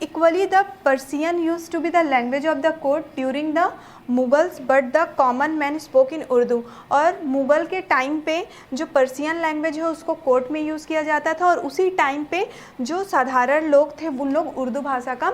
Equally, the Persian used to be the language of the court during the Mughals, but the common man spoke in Urdu. और मुग़ल के टाइम पे जो पर्सियन लैंग्वेज है उसको कोर्ट में यूज़ किया जाता था और उसी टाइम पे जो साधारण लोग थे उन लोग उर्दू भाषा का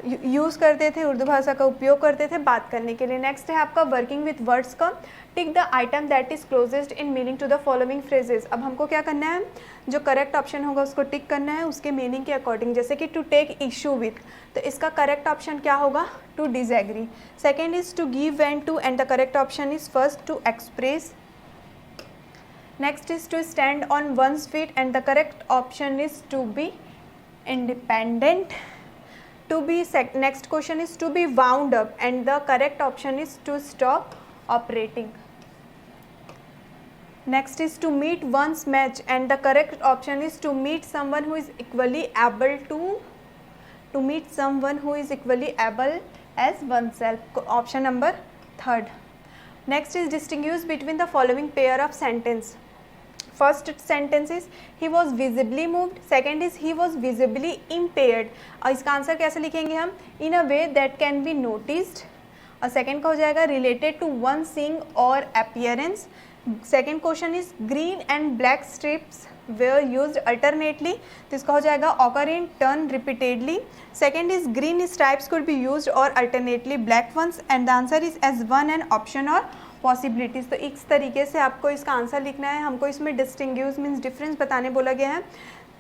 यूज़ करते थे, उर्दू भाषा का उपयोग करते थे बात करने के लिए. नेक्स्ट है आपका वर्किंग विथ वर्ड्स का. Tick the item that is closest in meaning to the following phrases. अब हमको क्या करना है, जो करेक्ट ऑप्शन होगा उसको टिक करना है उसके मीनिंग के अकॉर्डिंग. जैसे कि टू टेक इशू विथ, तो इसका करेक्ट ऑप्शन क्या होगा? To disagree. Second is to give and to, and the correct option is first to express. Next is to stand on one's feet and the correct option is to be independent. To be next question is to be wound up and the correct option is to stop operating. Next is to meet one's match and the correct option is to meet someone who is equally able to meet someone who is equally able as oneself. Option number 3rd. Next is distinguish between the following pair of sentence. First sentence is he was visibly moved, second is he was visibly impaired. और इसका आंसर कैसे लिखेंगे हम, in a way that can be noticed. और सेकेंड का हो जाएगा रिलेटेड टू वन सीइंग और appearance. Second question is green and black strips were used alternately, तो इसका हो जाएगा occur in turn repeatedly. Second is green stripes could be used और alternately black once, and the answer is as one an option और पॉसिबिलिटीज़। तो इस तरीके से आपको इसका आंसर लिखना है। हमको इसमें डिस्टिंग्विश मीन्स डिफरेंस बताने बोला गया है।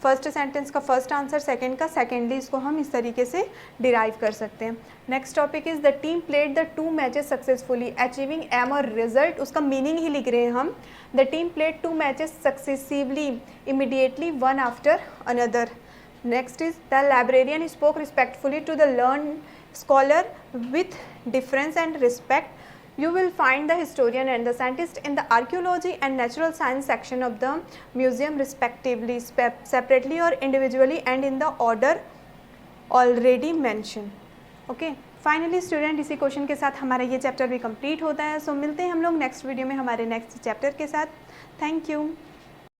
फर्स्ट सेंटेंस का फर्स्ट आंसर, सेकेंड का सेकेंडली, इसको हम इस तरीके से डिराइव कर सकते हैं। Next topic is the team played the 2 matches successfully achieving aim और रिजल्ट, उसका मीनिंग ही लिख रहे हैं हम। The team played 2 matches successively immediately one after another. Next is the librarian spoke respectfully to the learn scholar with difference and respect. You will find the historian and the scientist in the archaeology and natural science section of the museum respectively, separately or individually and in the order already mentioned. Okay, finally student इसी क्वेश्चन के साथ हमारा ये चैप्टर भी कंप्लीट होता है। सो मिलते हैं हम लोग नेक्स्ट वीडियो में हमारे नेक्स्ट चैप्टर के साथ। Thank you.